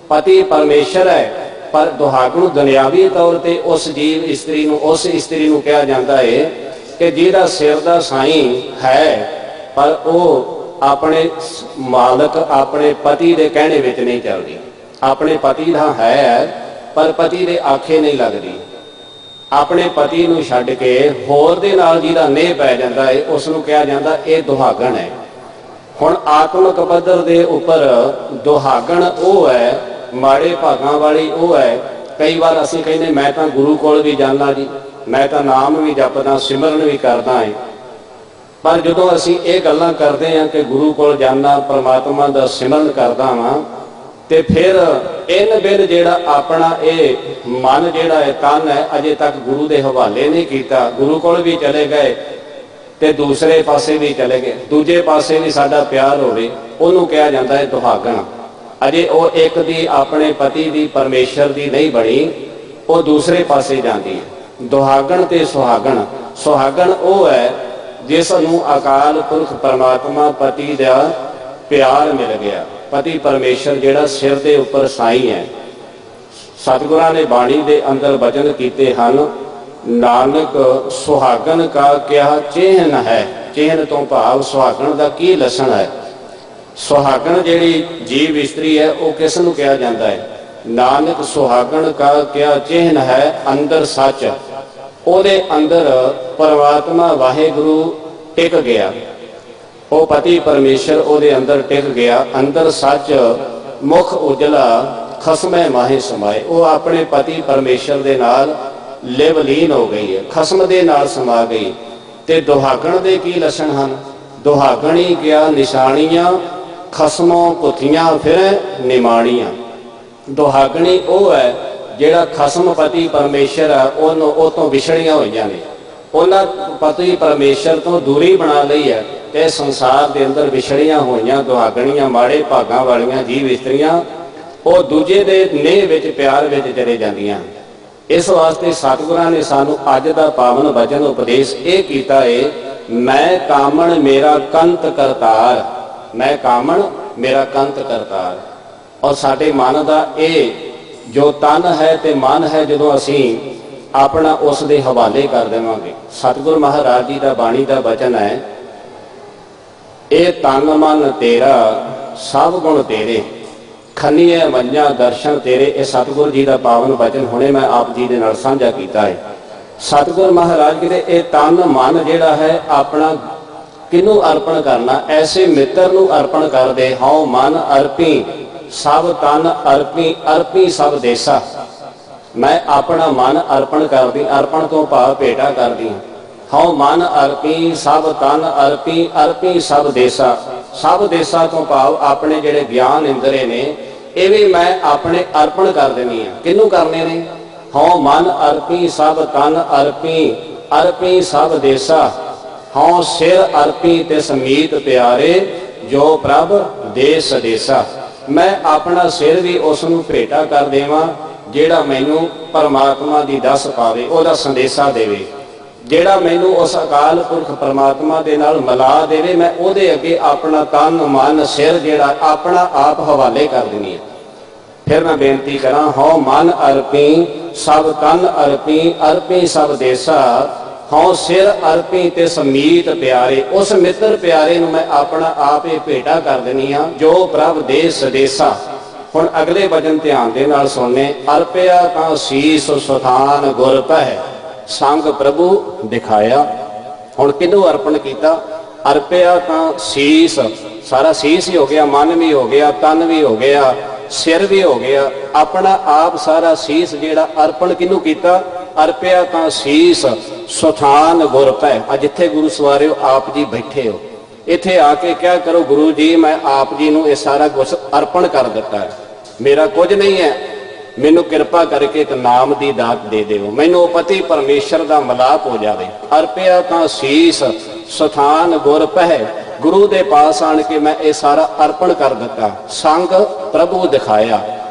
ਪਤੀ ਪਰਮੇਸ਼ਰ ਹੈ, ਪਰ ਦੁਹਾਗਣ ਦੁਨਿਆਵੀ ਤੌਰ ਤੇ ਉਸ ਜੀਵ ਇਸਤਰੀ ਨੂੰ, ਉਸ ਇਸਤਰੀ ਨੂੰ ਕਿਹਾ ਜਾਂਦਾ ਹੈ ਕਿ ਜਿਹਦਾ ਸਿਰ ਦਾ ਸਾਈਂ ਹੈ ਪਰ ਉਹ ਆਪਣੇ ਮਾਲਕ ਆਪਣੇ ਪਤੀ ਦੇ ਕਹਿਣੇ ਵਿੱਚ ਨਹੀਂ ਚੱਲਦੀ। ਆਪਣੇ ਪਤੀ ਦਾ ਹੈ ਪਰ ਪਤੀ ਦੇ ਆਖੇ ਨਹੀਂ ਲੱਗਦੀ। ਆਪਣੇ ਪਤੀ ਨੂੰ ਛੱਡ ਕੇ ਹੋਰ ਦੇ ਨਾਲ ਜਿਹਦਾ ਨੇਹ ਪੈ ਜਾਂਦਾ ਹੈ ਉਸ ਨੂੰ ਕਿਹਾ ਜਾਂਦਾ ਇਹ ਦੁਹਾਗਣ ਹੈ। ਹੁਣ ਆਤਮਿਕ ਪੱਧਰ ਦੇ ਉੱਪਰ ਦੁਹਾਗਣ ਉਹ ਹੈ, ਮਾੜੇ ਭਾਗਾਂ ਵਾਲੀ ਉਹ ਹੈ। ਕਈ ਵਾਰ ਅਸੀਂ ਕਹਿੰਦੇ ਮੈਂ ਤਾਂ ਗੁਰੂ ਕੋਲ ਵੀ ਜਾਂਦਾ ਜੀ, ਮੈਂ ਤਾਂ ਨਾਮ ਵੀ ਜਪਦਾ, ਸਿਮਰਨ ਵੀ ਕਰਦਾ ਹਾਂ, ਪਰ ਜਦੋਂ ਅਸੀਂ ਇਹ ਗੱਲਾਂ ਕਰਦੇ ਹਾਂ ਕਿ ਗੁਰੂ ਕੋਲ ਜਾਂਦਾ, ਪਰਮਾਤਮਾ ਦਾ ਸਿਮਰਨ ਕਰਦਾ ਵਾਂ, ਤੇ ਫਿਰ ਇਨ ਬਿਨ ਜਿਹੜਾ ਆਪਣਾ ਇਹ ਮਨ ਜਿਹੜਾ ਹੈ, ਤਨ ਹੈ, ਅਜੇ ਤੱਕ ਗੁਰੂ ਦੇ ਹਵਾਲੇ ਨਹੀਂ ਕੀਤਾ। ਗੁਰੂ ਕੋਲ ਵੀ ਚਲੇ ਗਏ ਤੇ ਦੂਸਰੇ ਪਾਸੇ ਵੀ ਚਲੇ ਗਏ, ਦੂਜੇ ਪਾਸੇ ਵੀ ਸਾਡਾ ਪਿਆਰ ਹੋਵੇ, ਉਹਨੂੰ ਕਿਹਾ ਜਾਂਦਾ ਹੈ ਦੁਹਾਗਣ। ਅਜੇ ਉਹ ਇੱਕ ਦੀ ਆਪਣੇ ਪਤੀ ਦੀ ਪਰਮੇਸ਼ਰ ਦੀ ਨਹੀਂ ਬਣੀ, ਉਹ ਦੂਸਰੇ ਪਾਸੇ ਜਾਂਦੀ ਹੈ। ਦੁਹਾਗਣ ਤੇ ਸੁਹਾਗਣ, ਸੁਹਾਗਣ ਉਹ ਹੈ ਜਿਸ ਨੂੰ ਅਕਾਲ ਪੁਰਖ ਪਰਮਾਤਮਾ ਪਤੀ ਦਾ ਪਿਆਰ ਮਿਲ ਗਿਆ। ਪਤੀ ਪਰਮੇਸ਼ਰ ਜਿਹੜਾ ਸਿਰ ਦੇ ਉੱਪਰ ਸਾਈਂ ਹੈ। ਸਤਿਗੁਰਾਂ ਨੇ ਬਾਣੀ ਦੇ ਅੰਦਰ ਬਚਨ ਕੀਤੇ ਹਨ, ਨਾਨਕ ਸੁਹਾਗਣ ਕਾ ਕਿਆ ਚਿਹਨ ਹੈ। ਚਿਹਨ ਤੋਂ ਭਾਵ ਸੁਹਾਗਣ ਦਾ ਕੀ ਲੱਛਣ ਹੈ। ਸੁਹਾਗਣ ਜਿਹੜੀ ਜੀਵ ਇਸਤਰੀ ਹੈ ਉਹ ਕਿਸ ਨੂੰ ਕਿਹਾ ਜਾਂਦਾ ਹੈ? ਨਾਨਕ ਸੁਹਾਗਣ ਕਾ ਕਿਆ ਚਿਹਨ ਹੈ ਅੰਦਰ ਸੱਚ। ਉਹਦੇ ਅੰਦਰ ਪਰਮਾਤਮਾ ਵਾਹਿਗੁਰੂ ਟਿਕ ਗਿਆ, ਉਹ ਪਤੀ ਪਰਮੇਸ਼ਰ ਉਹਦੇ ਅੰਦਰ ਟਿਕ ਗਿਆ। ਅੰਦਰ ਸੱਚ ਮੁਖ ਉਜਲਾ ਖਸਮੈ ਮਾਹੇ ਸਮਾਏ। ਉਹ ਆਪਣੇ ਪਤੀ ਪਰਮੇਸ਼ਰ ਦੇ ਨਾਲ ਲਿਵ ਲੀਨ ਹੋ ਗਈ ਹੈ, ਖਸਮ ਦੇ ਨਾਲ ਸਮਾ ਗਈ। ਤੇ ਦੁਹਾਗਣ ਦੇ ਕੀ ਲੱਛਣ ਹਨ? ਦੁਹਾਗਣੀ ਕਿਆ ਨਿਸ਼ਾਨੀਆਂ ਖਸਮੋਂ ਪੁੱਥੀਆਂ ਫਿਰ ਨਿਮਾਣੀਆਂ। ਦੁਹਾਗਣੀ ਉਹ ਹੈ ਜਿਹੜਾ ਖਸਮ ਪਤੀ ਪਰਮੇਸ਼ਰ ਆ ਉਹਨੂੰ ਉਹ ਤੋਂ ਵਿਛੜੀਆਂ ਹੋਈਆਂ ਨੇ, ਉਹਨਾਂ ਪਤੀ ਪਰਮੇਸ਼ਰ ਤੋਂ ਦੂਰੀ ਬਣਾ ਲਈ ਹੈ ਤੇ ਸੰਸਾਰ ਦੇ ਅੰਦਰ ਵਿਛੜੀਆਂ ਹੋਈਆਂ ਦੁਹਾਗਣੀਆਂ ਮਾੜੇ ਭਾਗਾਂ ਵਾਲੀਆਂ ਜੀਵ ਇਸਤਰੀਆਂ ਉਹ ਦੂਜੇ ਦੇ ਨੇਹ ਵਿੱਚ ਪਿਆਰ ਵਿੱਚ ਚਲੇ ਜਾਂਦੀਆਂ। ਇਸ ਵਾਸਤੇ ਸਤਿਗੁਰਾਂ ਨੇ ਸਾਨੂੰ ਅੱਜ ਦਾ ਪਾਵਨ ਵਚਨ ਉਪਦੇਸ਼ ਇਹ ਕੀਤਾ ਹੈ, ਮੈਂ ਕਾਮਣ ਮੇਰਾ ਕੰਤ ਕਰਤਾਰ। ਮੈਂ ਕਾਮਣ ਮੇਰਾ ਕੰਤ ਕਰਤਾਰ। ਔਰ ਸਾਡੇ ਮਨ ਦਾ ਇਹ ਜੋ ਤਨ ਹੈ ਤੇ ਮਨ ਹੈ, ਜਦੋਂ ਅਸੀਂ ਆਪਣਾ ਉਸ ਦੇ ਹਵਾਲੇ ਕਰ ਦੇਵਾਂਗੇ। ਸਤਿਗੁਰ ਮਹਾਰਾਜ ਜੀ ਦਾ ਬਾਣੀ ਦਾ ਬਚਨ ਹੈ, ਇਹ ਤਨ ਮਨ ਤੇਰਾ ਸਭ ਗੁਣ ਤੇਰੇ ਖੰਨੀਏ ਮੰਝਾਂ ਦਰਸ਼ਨ ਤੇਰੇ। ਇਹ ਸਤਿਗੁਰ ਜੀ ਦਾ ਪਾਵਨ ਬਚਨ ਹੁਣੇ ਮੈਂ ਆਪ ਜੀ ਦੇ ਨਾਲ ਸਾਂਝਾ ਕੀਤਾ ਹੈ। ਸਤਿਗੁਰ ਮਹਾਰਾਜ ਕਹਿੰਦੇ ਇਹ ਤਨ ਮਨ ਜਿਹੜਾ ਹੈ ਆਪਣਾ ਕਿਹਨੂੰ ਅਰਪਣ ਕਰਨਾ? ਐਸੇ ਮਿੱਤਰ ਨੂੰ ਅਰਪਣ ਕਰਦੇ। ਹਉ ਮਨ ਅਰਪੀ ਸਭ ਤਨ ਅਰਪੀ, ਅਰਪੀ ਸਭ ਦੇਸਾ। ਮੈਂ ਆਪਣਾ ਮਨ ਅਰਪਣ ਕਰਦੀ, ਅਰਪਣ ਤੋਂ ਭਾਵ ਭੇਟਾ ਕਰਦੀ। ਹਉ ਮਨ ਅਰਪੀ ਸਭ ਤਨ ਅਰਪੀ, ਅਰਪੀ ਸਭ ਦੇਸਾ। ਸਭ ਦੇਸਾਂ ਤੋਂ ਭਾਵ ਆਪਣੇ ਜਿਹੜੇ ਗਿਆਨ ਇੰਦਰੇ ਨੇ ਇਹ ਵੀ ਮੈਂ ਆਪਣੇ ਅਰਪਣ ਕਰ ਦੇਣੀ ਆ। ਕਿਹਨੂੰ ਕਰਨੇ ਨੇ? ਹਉ ਮਨ ਅਰਪੀ ਸਭ ਤਨ ਅਰਪੀ, ਅਰਪੀ ਸਭ ਦੇਸਾ। ਹਉ ਸਿਰ ਅਰਪੀ ਤੇ ਸਮੀਤ ਪਿਆਰੇ ਜੋ ਪ੍ਰਭ ਦੇਸ ਦੇਸਾ। ਮੈਂ ਆਪਣਾ ਸਿਰ ਵੀ ਉਸ ਨੂੰ ਭੇਟਾ ਕਰ ਦੇਵਾਂ ਜਿਹੜਾ ਮੈਨੂੰ ਪਰਮਾਤਮਾ ਦੀ ਦੱਸ ਪਾਵੇ, ਉਹਦਾ ਸੰਦੇਸ਼ਾ ਦੇਵੇ, ਜਿਹੜਾ ਮੈਨੂੰ ਉਸ ਅਕਾਲ ਪੁਰਖ ਪਰਮਾਤਮਾ ਦੇ ਨਾਲ ਮਿਲਾ ਦੇਵੇ। ਮੈਂ ਉਹਦੇ ਅੱਗੇ ਆਪਣਾ ਤਨ ਮਨ ਸਿਰ ਜਿਹੜਾ ਆਪਣਾ ਆਪ ਹਵਾਲੇ ਕਰ ਦੇਣੀ ਹੈ। ਫਿਰ ਮੈਂ ਬੇਨਤੀ ਕਰਾਂ, ਹਉ ਮਨ ਅਰਪੀ ਸਭ ਤਨ ਅਰਪੀ, ਅਰਪੀ ਸਭ ਦੇਸਾ। ਹਉ ਸਿਰ ਅਰਪੀ ਤੇ ਸਮੀਤ ਪਿਆਰੇ। ਉਸ ਮਿੱਤਰ ਪਿਆਰੇ ਨੂੰ ਮੈਂ ਆਪਣਾ ਆਪ ਹੀ ਭੇਟਾ ਕਰ ਦੇਣੀ ਆ ਜੋ ਪ੍ਰਭ ਦੇਸ ਦੇਸਾ। ਹੁਣ ਅਗਲੇ ਵਚਨ ਧਿਆਨ ਦੇ ਨਾਲ ਸੁਣਨੇ। ਅਰਪਿਆ ਤਾਂ ਸੀਸ ਸੁਥਾਨ ਗੁਰ ਪਹਿ ਸੰਗ ਪ੍ਰਭੂ ਦਿਖਾਇਆ। ਹੁਣ ਕਿਹਨੂੰ ਅਰਪਣ ਕੀਤਾ? ਅਰਪਿਆ ਤਾਂ ਸੀਸ, ਸਾਰਾ ਸੀਸ ਹੀ ਹੋ ਗਿਆ, ਮਨ ਵੀ ਹੋ ਗਿਆ, ਤਨ ਵੀ ਹੋ ਗਿਆ, ਸਿਰ ਵੀ ਹੋ ਗਿਆ। ਆਪਣਾ ਆਪ ਸਾਰਾ ਸੀਸ ਜਿਹੜਾ ਅਰਪਣ ਕਿਹਨੂੰ ਕੀਤਾ? ਅਰਪਿਆ ਤਾਂ ਸੀਸ ਸੁਥਾਨ ਗੁਰ ਪੈ। ਆ ਜਿੱਥੇ ਗੁਰੂ ਸਵਾਰਿਓ ਆਪ ਜੀ ਬੈਠੇ ਹੋ, ਇੱਥੇ ਆ ਕੇ ਕਿਹਾ ਕਰੋ ਗੁਰੂ ਜੀ ਮੈਂ ਆਪ ਜੀ ਨੂੰ ਇਹ ਸਾਰਾ ਕੁਝ ਅਰਪਣ ਕਰ ਦਿੱਤਾ ਹੈ, ਮੇਰਾ ਕੁਝ ਨਹੀਂ ਹੈ, ਮੈਨੂੰ ਕਿਰਪਾ ਕਰਕੇ ਇੱਕ ਨਾਮ ਦੀ ਦਾਤ ਦੇ ਦਿਓ, ਮੈਨੂੰ ਪਤੀ ਪਰਮੇਸ਼ਰ ਦਾ ਮਿਲਾਪ ਹੋ ਜਾਵੇ। ਅਰਪਿਆ ਤਾਂ ਸੀਸ ਸਥਾਨ ਗੁਰ ਪਹਿ, ਗੁਰੂ ਦੇ ਪਾਸ ਆਣ ਕੇ ਮੈਂ ਇਹ ਸਾਰਾ ਅਰਪਣ ਕਰ ਦਿੱਤਾ। ਸੰਗ ਪ੍ਰਭੂ ਦਿਖਾਇਆ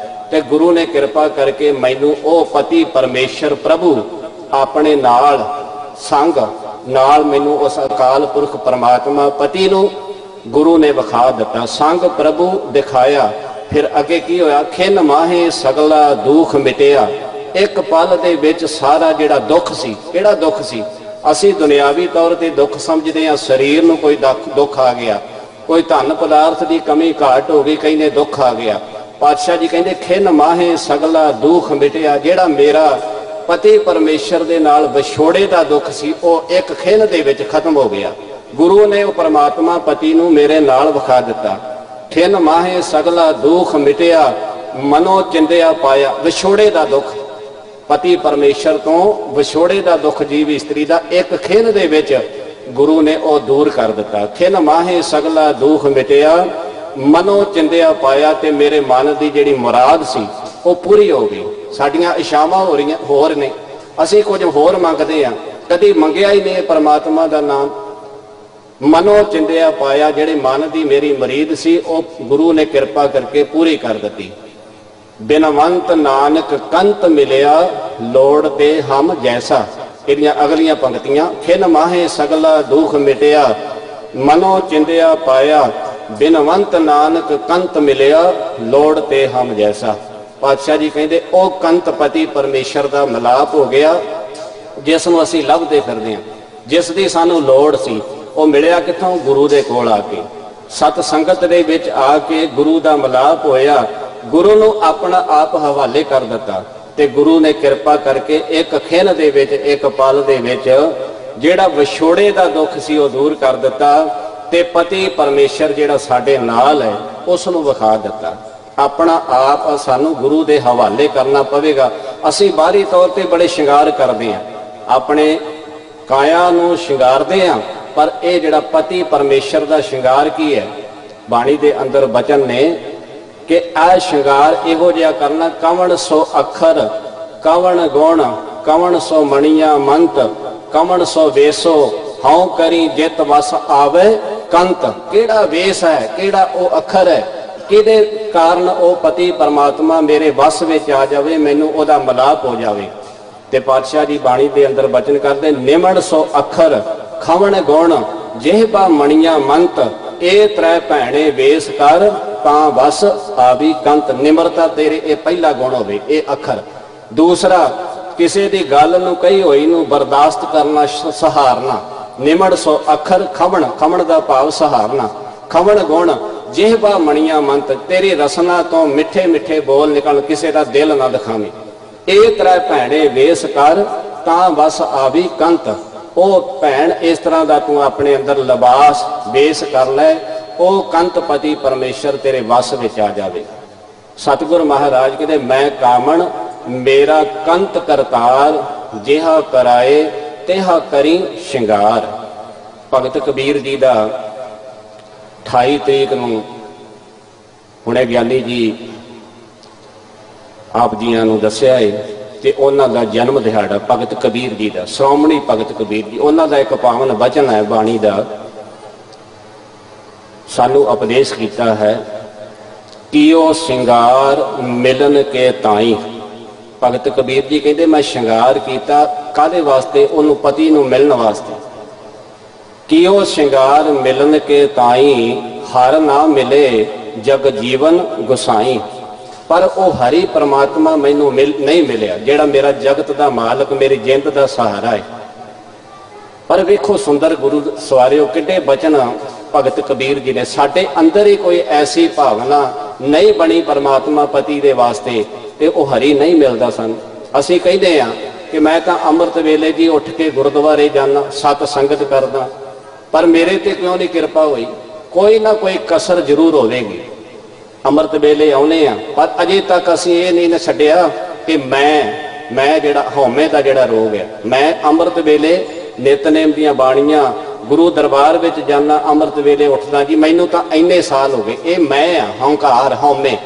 ਤੇ ਗੁਰੂ ਨੇ ਕਿਰਪਾ ਕਰਕੇ ਮੈਨੂੰ ਉਹ ਪਤੀ ਪਰਮੇਸ਼ਰ ਪ੍ਰਭੂ ਆਪਣੇ ਨਾਲ ਸੰਗ ਨਾਲ ਮੈਨੂੰ ਉਸ ਅਕਾਲ ਪੁਰਖ ਪਰਮਾਤਮਾ ਪਤੀ ਨੂੰ ਗੁਰੂ ਨੇ ਵਿਖਾ ਦਿੱਤਾ। ਸੰਗ ਪ੍ਰਭੂ ਦਿਖਾਇਆ। ਫਿਰ ਅੱਗੇ ਕੀ ਹੋਇਆ? ਖਿਨ ਮਾਹੇ ਸਗਲਾ ਦੁੱਖ ਮਿਟਿਆ। ਇੱਕ ਪਲ ਦੇ ਵਿੱਚ ਸਾਰਾ ਜਿਹੜਾ ਦੁੱਖ ਸੀ, ਕਿਹੜਾ ਦੁੱਖ ਸੀ? ਅਸੀਂ ਦੁਨਿਆਵੀ ਤੌਰ ਤੇ ਦੁੱਖ ਸਮਝਦੇ ਹਾਂ, ਸਰੀਰ ਨੂੰ ਕੋਈ ਦੁੱਖ ਆ ਗਿਆ, ਕੋਈ ਧਨ ਪਦਾਰਥ ਦੀ ਕਮੀ ਘਾਟ ਹੋ ਗਈ, ਕਹਿੰਦੇ ਦੁੱਖ ਆ ਗਿਆ। ਪਾਤਸ਼ਾਹ ਜੀ ਕਹਿੰਦੇ ਖਿਨ ਮਾਹੇ ਸਗਲਾ ਦੁੱਖ ਮਿਟਿਆ। ਜਿਹੜਾ ਮੇਰਾ ਪਤੀ ਪਰਮੇਸ਼ਰ ਦੇ ਨਾਲ ਵਿਛੋੜੇ ਦਾ ਦੁੱਖ ਸੀ ਉਹ ਇੱਕ ਖਿਨ ਦੇ ਵਿੱਚ ਖਤਮ ਹੋ ਗਿਆ। ਗੁਰੂ ਨੇ ਉਹ ਪਰਮਾਤਮਾ ਪਤੀ ਨੂੰ ਮੇਰੇ ਨਾਲ ਵਿਖਾ ਦਿੱਤਾ। ਖਿਨ ਮਾਹੇ ਸਗਲਾ ਦੁੱਖ ਮਿਟਿਆ, ਮਨੋ ਚਿੰਦਿਆ ਪਾਇਆ। ਵਿਛੋੜੇ ਦਾ ਦੁੱਖ, ਪਤੀ ਪਰਮੇਸ਼ਰ ਤੋਂ ਵਿਛੋੜੇ ਦਾ ਦੁੱਖ ਜੀਵ ਇਸਤਰੀ ਦਾ ਇੱਕ ਖਿਨ ਦੇ ਵਿੱਚ ਗੁਰੂ ਨੇ ਉਹ ਦੂਰ ਕਰ ਦਿੱਤਾ। ਖਿਨ ਮਾਹੇ ਸਗਲਾ ਦੁੱਖ ਮਿਟਿਆ, ਮਨੋ ਚਿੰਦਿਆ ਪਾਇਆ। ਤੇ ਮੇਰੇ ਮਨ ਦੀ ਜਿਹੜੀ ਮੁਰਾਦ ਸੀ ਉਹ ਪੂਰੀ ਹੋ ਗਈ। ਸਾਡੀਆਂ ਇਛਾਵਾਂ ਹੋ ਰਹੀਆਂ ਹੋਰ ਨੇ, ਅਸੀਂ ਕੁਝ ਹੋਰ ਮੰਗਦੇ ਹਾਂ, ਕਦੀ ਮੰਗਿਆ ਹੀ ਨਹੀਂ ਪਰਮਾਤਮਾ ਦਾ ਨਾਮ। ਮਨੋ ਚਿੰਦਿਆ ਪਾਇਆ, ਜਿਹੜੇ ਮਨ ਦੀ ਮੇਰੀ ਮੁਰੀਦ ਸੀ ਉਹ ਗੁਰੂ ਨੇ ਕਿਰਪਾ ਕਰਕੇ ਪੂਰੀ ਕਰ ਦਿੱਤੀ। ਬਿਨਵੰਤ ਨਾਨਕ ਕੰਤ ਮਿਲਿਆ, ਲੋੜ ਤੇ ਹਮ ਜੈਸਾ। ਇਹਦੀਆਂ ਅਗਲੀਆਂ ਪੰਕਤੀਆਂ ਖਿਨ ਮਾਹੇ ਸਗਲਾ ਦੁੱਖ ਮਿਟਿਆ, ਮਨੋ ਚਿੰਦਿਆ ਪਾਇਆ। ਬਿਨਵੰਤ ਨਾਨਕ ਕੰਤ ਮਿਲਿਆ, ਲੋੜ ਤੇ ਹਮ ਜੈਸਾ। ਪਾਤਸ਼ਾਹ ਜੀ ਕਹਿੰਦੇ ਉਹ ਕੰਤ ਪਤੀ ਪਰਮੇਸ਼ਰ ਦਾ ਮਿਲਾਪ ਹੋ ਗਿਆ ਜਿਸ ਨੂੰ ਅਸੀਂ ਲੱਭਦੇ ਫਿਰਦੇ ਹਾਂ, ਜਿਸ ਦੀ ਸਾਨੂੰ ਲੋੜ ਸੀ। ਉਹ ਮਿਲਿਆ ਕਿੱਥੋਂ? ਗੁਰੂ ਦੇ ਕੋਲ ਆ ਕੇ, ਸਤ ਸੰਗਤ ਦੇ ਵਿੱਚ ਆ ਕੇ ਗੁਰੂ ਦਾ ਮਿਲਾਪ ਹੋਇਆ। ਗੁਰੂ ਨੂੰ ਆਪਣਾ ਆਪ ਹਵਾਲੇ ਕਰ ਦਿੱਤਾ ਤੇ ਗੁਰੂ ਨੇ ਕਿਰਪਾ ਕਰਕੇ ਇੱਕ ਖਿਨ ਦੇ ਵਿੱਚ, ਇੱਕ ਪਲ ਦੇ ਵਿੱਚ ਜਿਹੜਾ ਵਿਛੋੜੇ ਦਾ ਦੁੱਖ ਸੀ ਉਹ ਦੂਰ ਕਰ ਦਿੱਤਾ ਤੇ ਪਤੀ ਪਰਮੇਸ਼ਰ ਜਿਹੜਾ ਸਾਡੇ ਨਾਲ ਹੈ ਉਸ ਨੂੰ ਵਿਖਾ ਦਿੱਤਾ। ਆਪਣਾ ਆਪ ਸਾਨੂੰ ਗੁਰੂ ਦੇ ਹਵਾਲੇ ਕਰਨਾ ਪਵੇਗਾ। ਅਸੀਂ ਬਾਹਰੀ ਤੌਰ ਤੇ ਬੜੇ ਸ਼ਿੰਗਾਰ ਕਰਦੇ ਹਾਂ, ਆਪਣੇ ਕਾਇਆ ਨੂੰ ਸ਼ਿੰਗਾਰਦੇ ਹਾਂ, ਪਰ ਇਹ ਜਿਹੜਾ ਪਤੀ ਪਰਮੇਸ਼ਰ ਦਾ ਸ਼ਿੰਗਾਰ ਕੀ ਹੈ? ਬਾਣੀ ਦੇ ਅੰਦਰ ਬਚਨ ਨੇ ਕਿ ਇਹ ਸ਼ਿੰਗਾਰ ਇਹੋ ਜਿਹਾ ਕਰਨਾ, ਕਵਣ ਸੋ ਅੱਖਰ ਕਵਣ ਗੁਣ ਕਵਣ ਸੋ ਮਣੀਆਂ ਮੰਤ ਕਵਣ ਸੋ ਵੇਸੋ ਹਉ ਕਰੀ ਜਿਤ ਵਸ ਆਵੇ ਕੰਤ। ਕਿਹੜਾ ਵੇਸ ਹੈ, ਕਿਹੜਾ ਉਹ ਅੱਖਰ ਹੈ, ਕਿਹਦੇ ਕਾਰਨ ਉਹ ਪਤੀ ਪਰਮਾਤਮਾ ਮੇਰੇ ਵਸ ਵਿੱਚ ਆ ਜਾਵੇ, ਮੈਨੂੰ ਉਹਦਾ ਮਿਲਾਪ ਹੋ ਜਾਵੇ। ਤੇ ਪਾਤਸ਼ਾਹ ਜੀ ਬਾਣੀ ਦੇ ਅੰਦਰ ਬਚਨ ਕਰਦੇ, ਨਿਮਣ ਸੋ ਅੱਖਰ ਖਵਣ ਗੁਣ ਜਿਹਬਾ ਮਣੀਆਂ ਮੰਤ, ਇਹ ਤ੍ਰੈ ਭੈਣੇ ਵੇਸ ਕਰ ਤਾਂ ਬਸ ਆਵੀ ਕੰਤ। ਨਿਮਰਤਾ ਤੇਰੇ ਇਹ ਪਹਿਲਾ ਗੁਣ ਹੋਵੇ, ਇਹ ਅੱਖਰ। ਦੂਸਰਾ, ਕਿਸੇ ਦੀ ਗੱਲ ਨੂੰ ਕਹੀ ਹੋਈ ਨੂੰ ਬਰਦਾਸ਼ਤ ਕਰਨਾ, ਸਹਾਰਨਾ। ਨਿਮੜ ਸੋ ਅੱਖਰ ਖਵਣ, ਖਵਣ ਦਾ ਭਾਵ ਸਹਾਰਨਾ। ਖਵਣ ਗੁਣ ਜਿਹਬਾ ਮਣੀਆਂ ਮੰਤ, ਤੇਰੀ ਰਸਨਾ ਤੋਂ ਮਿੱਠੇ ਮਿੱਠੇ ਬੋਲ ਨਿਕਲ, ਕਿਸੇ ਦਾ ਦਿਲ ਨਾ ਦਿਖਾਵੇਂ। ਇਹ ਤ੍ਰੈ ਭੈਣੇ ਵੇਸ ਕਰ ਤਾਂ ਬਸ ਆਵੀ ਕੰਤ। ਉਹ ਭੈਣ ਇਸ ਤਰ੍ਹਾਂ ਦਾ ਤੂੰ ਆਪਣੇ ਅੰਦਰ ਲਿਬਾਸ ਵੇਸ ਕਰ ਲੈ, ਉਹ ਕੰਤ ਪਤੀ ਪਰਮੇਸ਼ਰ ਤੇਰੇ ਵਸ ਵਿੱਚ ਆ ਜਾਵੇ। ਸਤਿਗੁਰ ਮਹਾਰਾਜ ਕਹਿੰਦੇ, ਮੈਂ ਕਾਮਣ ਮੇਰਾ ਕੰਤ ਕਰਤਾਰ, ਜਿਹਾ ਕਰਾਏ ਤਿਹਾ ਕਰੀ ਸ਼ਿੰਗਾਰ। ਭਗਤ ਕਬੀਰ ਜੀ ਦਾ 28 ਤਰੀਕ ਨੂੰ ਹੁਣੇ ਗਿਆਨੀ ਜੀ ਆਪ ਜੀਆਂ ਨੂੰ ਦੱਸਿਆ ਹੈ ਤੇ ਉਹਨਾਂ ਦਾ ਜਨਮ ਦਿਹਾੜਾ ਭਗਤ ਕਬੀਰ ਜੀ ਦਾ, ਸ਼੍ਰੋਮਣੀ ਭਗਤ ਕਬੀਰ ਜੀ, ਉਹਨਾਂ ਦਾ ਇੱਕ ਪਾਵਨ ਬਚਨ ਹੈ ਬਾਣੀ ਦਾ, ਸਾਨੂੰ ਉਪਦੇਸ਼ ਕੀਤਾ ਹੈ। ਕੀਓ ਸ਼ਿੰਗਾਰ ਮਿਲਨ ਕੇ ਤਾਈ। ਭਗਤ ਕਬੀਰ ਜੀ ਕਹਿੰਦੇ ਮੈਂ ਸ਼ਿੰਗਾਰ ਕੀਤਾ ਕਾਹਦੇ ਵਾਸਤੇ? ਉਹਨੂੰ ਪਤੀ ਨੂੰ ਮਿਲਣ ਵਾਸਤੇ। ਕੀਓ ਸ਼ਿੰਗਾਰ ਮਿਲਨ ਕੇ ਤਾਈ, ਹਰ ਨਾ ਮਿਲੇ ਜਗ ਜੀਵਨ ਗੁਸਾਈ। ਪਰ ਉਹ ਹਰੀ ਪਰਮਾਤਮਾ ਮੈਨੂੰ ਨਹੀਂ ਮਿਲਿਆ, ਜਿਹੜਾ ਮੇਰਾ ਜਗਤ ਦਾ ਮਾਲਕ, ਮੇਰੀ ਜਿੰਦ ਦਾ ਸਹਾਰਾ ਹੈ। ਪਰ ਵੇਖੋ ਸੁੰਦਰ ਗੁਰੂ ਸਵਾਰਿਓ, ਕਿੱਡੇ ਬਚਨ ਭਗਤ ਕਬੀਰ ਜੀ ਨੇ। ਸਾਡੇ ਅੰਦਰ ਹੀ ਕੋਈ ਐਸੀ ਭਾਵਨਾ ਨਹੀਂ ਬਣੀ ਪਰਮਾਤਮਾ ਪਤੀ ਦੇ ਵਾਸਤੇ ਤੇ ਉਹ ਹਰੀ ਨਹੀਂ ਮਿਲਦਾ ਸਾਨੂੰ। ਅਸੀਂ ਕਹਿੰਦੇ ਹਾਂ ਕਿ ਮੈਂ ਤਾਂ ਅੰਮ੍ਰਿਤ ਵੇਲੇ ਜੀ ਉੱਠ ਕੇ ਗੁਰਦੁਆਰੇ ਜਾਣਾ, ਸਤ ਸੰਗਤ ਕਰਦਾ, ਪਰ ਮੇਰੇ ਤੇ ਕਿਉਂ ਨਹੀਂ ਕਿਰਪਾ ਹੋਈ? ਕੋਈ ਨਾ ਕੋਈ ਕਸਰ ਜ਼ਰੂਰ ਹੋਵੇਗੀ। ਅੰਮ੍ਰਿਤ ਵੇਲੇ ਆਉਨੇ ਆ, ਪਰ ਅਜੇ ਤੱਕ ਅਸੀਂ ਇਹ ਨਹੀਂ ਨਾ ਛੱਡਿਆ ਕਿ ਮੈਂ ਜਿਹੜਾ ਹਉਮੈ ਦਾ ਜਿਹੜਾ ਰੋਗ ਹੈ, ਮੈਂ ਅੰਮ੍ਰਿਤ ਵੇਲੇ ਨਿਤਨੇਮ ਦੀਆਂ ਬਾਣੀਆਂ ਗੁਰੂ ਦਰਬਾਰ ਵਿੱਚ ਜਾਣਾ, ਅੰਮ੍ਰਿਤ ਵੇਲੇ ਉੱਠਦਾ, ਜੀ ਮੈਨੂੰ ਤਾਂ ਇੰਨੇ ਸਾਲ ਹੋ ਗਏ, ਇਹ ਮੈਂ ਆ, ਹੰਕਾਰ ਹਉਮੈ।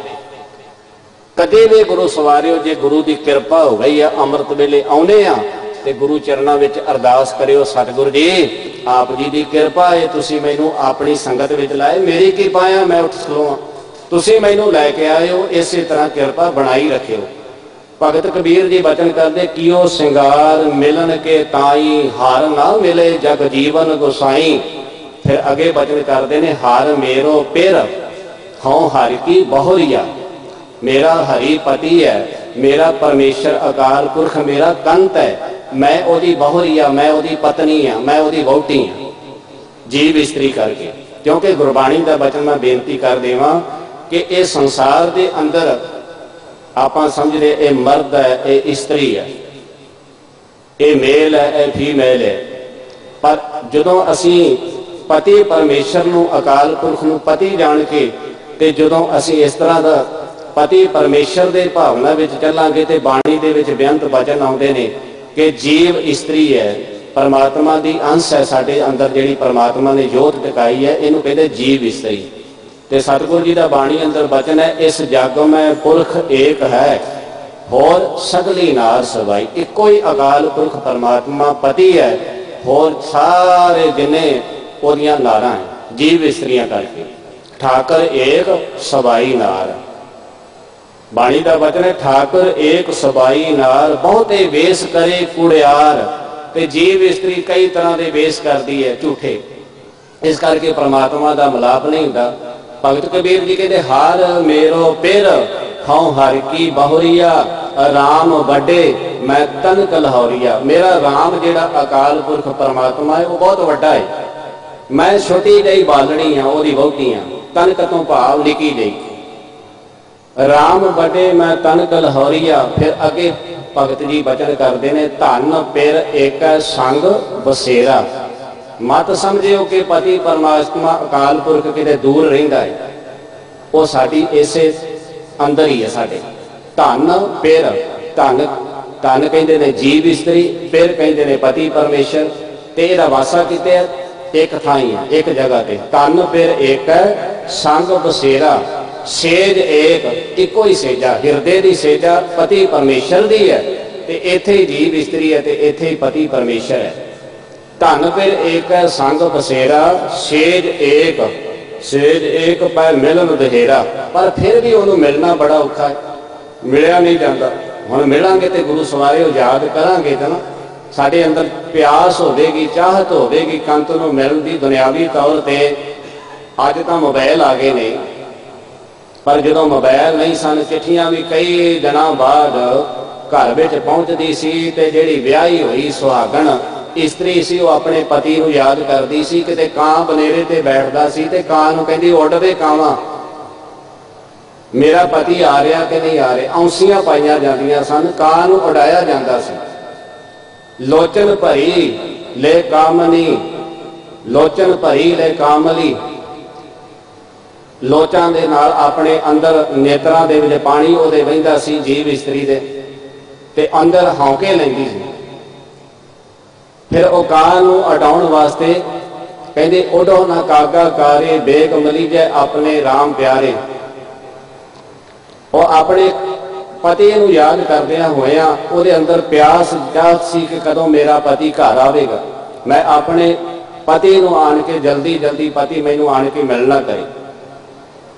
ਕਦੇ ਵੀ ਗੁਰੂ ਸਵਾਰਿਓ, ਜੇ ਗੁਰੂ ਦੀ ਕਿਰਪਾ ਹੋ ਗਈ ਆ, ਅੰਮ੍ਰਿਤ ਵੇਲੇ ਆਉਨੇ ਆ ਤੇ ਗੁਰੂ ਚਰਨਾਂ ਵਿੱਚ ਅਰਦਾਸ ਕਰਿਓ, ਸਤਿਗੁਰੂ ਜੀ ਆਪ ਜੀ ਦੀ ਕਿਰਪਾ ਹੈ, ਤੁਸੀਂ ਮੈਨੂੰ ਆਪਣੀ ਸੰਗਤ ਵਿੱਚ ਲਾਏ, ਮੇਰੀ ਕਿਰਪਾ ਆ, ਮੈਂ ਉੱਠ ਖਲੋਵਾਂ, ਤੁਸੀਂ ਮੈਨੂੰ ਲੈ ਕੇ ਆਏ ਹੋ, ਇਸੇ ਤਰ੍ਹਾਂ ਕਿਰਪਾ ਬਣਾਈ ਰੱਖਿਓ। ਭਗਤ ਕਬੀਰ ਜੀ ਬਚਨ ਕਰਦੇ, ਕੀਓ ਸਿੰਗਾਰ ਮਿਲਨ ਕੇ ਤਾਈ, ਹਰ ਨਾ ਮਿਲੇ ਜਗ ਜੀਵਨ ਗੁਸਾਈ। ਫਿਰ ਅੱਗੇ ਬਚਨ ਕਰਦੇ ਨੇ, ਹਰ ਮੇਰੋ ਪਿਰ ਹਉ ਹਰਿ ਕੀ ਬਹੁਰੀਆ। ਮੇਰਾ ਹਰੀ ਪਤੀ ਹੈ, ਮੇਰਾ ਪਰਮੇਸ਼ਰ ਅਕਾਲ ਪੁਰਖ ਮੇਰਾ ਕੰਤ ਹੈ, ਮੈਂ ਉਹਦੀ ਬਹੁਰੀ ਆ, ਮੈਂ ਉਹਦੀ ਪਤਨੀ ਆ, ਮੈਂ ਉਹਦੀ ਵਹੁਟੀ ਆ, ਜੀਵ ਇਸਤਰੀ ਕਰਕੇ। ਕਿਉਂਕਿ ਗੁਰਬਾਣੀ ਦਾ ਬਚਨ ਮੈਂ ਬੇਨਤੀ ਕਰ ਦੇਵਾਂ ਕਿ ਇਹ ਸੰਸਾਰ ਦੇ ਅੰਦਰ ਆਪਾਂ ਸਮਝਦੇ ਇਹ ਮਰਦ ਹੈ, ਇਹ ਇਸਤਰੀ ਹੈ, ਇਹ ਮੇਲ ਹੈ, ਇਹ ਫੀਮੇਲ ਹੈ। ਪਰ ਜਦੋਂ ਅਸੀਂ ਪਤੀ ਪਰਮੇਸ਼ਰ ਨੂੰ, ਅਕਾਲ ਪੁਰਖ ਨੂੰ ਪਤੀ ਜਾਣ ਕੇ, ਤੇ ਜਦੋਂ ਅਸੀਂ ਇਸ ਤਰ੍ਹਾਂ ਦਾ ਪਤੀ ਪਰਮੇਸ਼ਰ ਦੇ ਭਾਵਨਾ ਵਿੱਚ ਚੱਲਾਂਗੇ ਤੇ ਬਾਣੀ ਦੇ ਵਿੱਚ ਬੇਅੰਤ ਵਚਨ ਆਉਂਦੇ ਨੇ ਕਿ ਜੀਵ ਇਸਤਰੀ ਹੈ, ਪਰਮਾਤਮਾ ਦੀ ਅੰਸ਼ ਹੈ ਸਾਡੇ ਅੰਦਰ, ਜਿਹੜੀ ਪਰਮਾਤਮਾ ਨੇ ਜੋਤ ਟਿਕਾਈ ਹੈ, ਇਹਨੂੰ ਕਹਿੰਦੇ ਜੀਵ ਇਸਤਰੀ। ਤੇ ਸਤਿਗੁਰੂ ਜੀ ਦਾ ਬਾਣੀ ਅੰਦਰ ਬਚਨ ਹੈ, ਇਸ ਜਗ ਮੈਂ ਪੁਰਖ ਏਕ ਹੈ, ਹੋਰ ਸਗਲੀ ਨਾਰ ਸਵਾਈ। ਇੱਕੋ ਹੀ ਅਕਾਲ ਪੁਰਖ ਪਰਮਾਤਮਾ ਪਤੀ ਹੈ, ਹੋਰ ਸਾਰੇ ਜਿੰਨੇ ਉਹਦੀਆਂ ਨਾਰਾਂ ਹੈ, ਜੀਵ ਇਸਤਰੀਆਂ ਕਰਕੇ। ਠਾਕਰ ਏਕ ਸਵਾਈ ਨਾਰ, ਬਾਣੀ ਦਾ ਬਚਨ ਹੈ, ਠਾਕਰ ਏਕ ਸਵਾਈ ਨਾਰ, ਬਹੁਤੇ ਵੇਸ ਕਰੇ ਕੁੜਿਆਰ। ਤੇ ਜੀਵ ਇਸਤਰੀ ਕਈ ਤਰ੍ਹਾਂ ਦੇ ਵੇਸ ਕਰਦੀ ਹੈ ਝੂਠੇ, ਇਸ ਕਰਕੇ ਪਰਮਾਤਮਾ ਦਾ ਮਿਲਾਪ ਨਹੀਂ ਹੁੰਦਾ। ਭਗਤ ਕਬੀਰ ਜੀ ਕਹਿੰਦੇ, ਹਰ ਮੇਰੋ ਪਿਰ ਹਉ ਹਰਿ ਕੀ ਬਹੁਰੀਆ, ਰਾਮ ਵੱਡੇ ਮੈਂ ਤਨ ਕਲਹੌਰੀਆ। ਮੇਰਾ ਰਾਮ ਜਿਹੜਾ ਅਕਾਲ ਪੁਰਖ ਪਰਮਾਤਮਾ ਹੈ ਉਹ ਬਹੁਤ ਵੱਡਾ ਹੈ, ਮੈਂ ਛੋਟੀ ਜਿਹੀ ਬਾਲਣੀ ਆ, ਉਹਦੀ ਵਹੁਟੀ ਆ। ਤਨਕ ਤੋਂ ਭਾਵ ਨਿੱਕੀ ਜਿਹੀ, ਰਾਮ ਵੱਡੇ ਮੈਂ ਤਨ ਕਲਹੌਰੀਆ। ਫਿਰ ਅੱਗੇ ਭਗਤ ਜੀ ਬਚਨ ਕਰਦੇ ਨੇ, ਧਨ ਪਿਰ ਏਕ ਸੰਗ ਬਸੇਰਾ। ਮਤ ਸਮਝਿਓ ਕਿ ਪਤੀ ਪਰਮਾਤਮਾ ਅਕਾਲ ਪੁਰਖ ਕਿਤੇ ਦੂਰ ਰਹਿੰਦਾ ਹੈ, ਉਹ ਸਾਡੀ ਇਸੇ ਅੰਦਰ ਹੀ ਹੈ ਸਾਡੇ। ਧਨ ਪਿਰ, ਧਨ ਧਨ ਕਹਿੰਦੇ ਨੇ ਜੀਵ ਇਸਤਰੀ, ਪਿਰ ਕਹਿੰਦੇ ਨੇ ਪਤੀ ਪਰਮੇਸ਼ਰ, ਤੇ ਇਹਦਾ ਵਾਸਾ ਕਿਤੇ ਹੈ, ਇੱਕ ਥਾਂ ਹੀ ਹੈ, ਇੱਕ ਜਗ੍ਹਾ ਤੇ। ਧਨ ਪਿਰ ਏਕ ਸੰਗ ਬਸੇਰਾ, ਸੇਜ ਏਕ, ਇੱਕੋ ਹੀ ਸੇਜਾ, ਹਿਰਦੇ ਦੀ ਸੇਜਾ ਪਤੀ ਪਰਮੇਸ਼ਰ ਦੀ ਹੈ, ਤੇ ਇੱਥੇ ਹੀ ਜੀਵ ਇਸਤਰੀ ਹੈ, ਤੇ ਇੱਥੇ ਹੀ ਪਤੀ ਪਰਮੇਸ਼ਰ ਹੈ। ਧਨ ਫਿਰ ਏਕ ਹੈ ਸੰਗ ਬਸੇਰਾ, ਸੇਜ ਏਕ, ਸੇਜ ਏਕ ਪੈ ਮਿਲਨ ਦਹੇਰਾ। ਪਰ ਫਿਰ ਵੀ ਉਹਨੂੰ ਮਿਲਣਾ ਬੜਾ ਔਖਾ ਹੈ, ਮਿਲਿਆ ਨਹੀਂ ਜਾਂਦਾ। ਹੁਣ ਮਿਲਾਂਗੇ ਤੇ ਗੁਰੂ ਸਵਾਰਿਓ ਯਾਦ ਕਰਾਂਗੇ ਤਾਂ ਨਾ, ਸਾਡੇ ਅੰਦਰ ਪਿਆਸ ਹੋਵੇਗੀ, ਚਾਹਤ ਹੋਵੇਗੀ ਕੰਤ ਨੂੰ ਮਿਲਣ ਦੀ। ਦੁਨਿਆਵੀ ਤੌਰ ਤੇ ਅੱਜ ਤਾਂ ਮੋਬਾਈਲ ਆ ਗਏ ਨੇ, ਪਰ ਜਦੋਂ ਮੋਬਾਈਲ ਨਹੀਂ ਸਨ, ਚਿੱਠੀਆਂ ਵੀ ਕਈ ਦਿਨਾਂ ਬਾਅਦ ਘਰ ਵਿੱਚ ਪਹੁੰਚਦੀ ਸੀ। ਤੇ ਜਿਹੜੀ ਵਿਆਹੀ ਹੋਈ ਸੁਹਾਗਣ ਇਸਤਰੀ ਸੀ, ਉਹ ਆਪਣੇ ਪਤੀ ਨੂੰ ਯਾਦ ਕਰਦੀ ਸੀ। ਕਿਤੇ ਕਾਂ ਬਨੇਰੇ ਤੇ ਬੈਠਦਾ ਸੀ ਤੇ ਕਾਂ ਨੂੰ ਕਹਿੰਦੀ, ਉੱਡ ਵੇ ਕਾਵਾਂ, ਮੇਰਾ ਪਤੀ ਆ ਰਿਹਾ ਕਿ ਨਹੀਂ ਆ ਰਿਹਾ। ਔਂਸੀਆਂ ਪਾਈਆਂ ਜਾਂਦੀਆਂ ਸਨ, ਕਾਂ ਨੂੰ ਉਡਾਇਆ ਜਾਂਦਾ ਸੀ। ਲੋਚਨ ਭਰੀ ਲੈ ਕਾਮਨੀ, ਲੋਚਨ ਭਰੀ ਲੈ ਕਾਮਲੀ। ਲੋਚਾਂ ਦੇ ਨਾਲ ਆਪਣੇ ਅੰਦਰ ਨੇਤਰਾਂ ਦੇ ਵਿੱਚ ਪਾਣੀ ਉਹਦੇ ਵਹਿੰਦਾ ਸੀ ਜੀਵ ਇਸਤਰੀ ਦੇ, ਤੇ ਅੰਦਰ ਹੌਂਕੇ ਲੈਂਦੀ ਸੀ। ਫਿਰ ਉਹ ਕਾਂ ਨੂੰ ਉਡਾਉਣ ਵਾਸਤੇ ਕਹਿੰਦੇ, ਉਡੋ ਨਾ ਕਾਗਾ ਕਾਰੇ ਬੇਗ ਮਲੀਜੈ ਆਪਣੇ ਰਾਮ ਪਿਆਰੇ। ਉਹ ਆਪਣੇ ਪਤੀ ਨੂੰ ਯਾਦ ਕਰਦਿਆਂ ਹੋਇਆਂ ਉਹਦੇ ਅੰਦਰ ਪਿਆਸ ਚਾਹਤ ਸੀ ਕਿ ਕਦੋਂ ਮੇਰਾ ਪਤੀ ਘਰ ਆਵੇਗਾ, ਮੈਂ ਆਪਣੇ ਪਤੀ ਨੂੰ ਆਣ ਕੇ ਜਲਦੀ ਜਲਦੀ ਪਤੀ ਮੈਨੂੰ ਆਣ ਕੇ ਮਿਲਣਾ ਕਰੇ।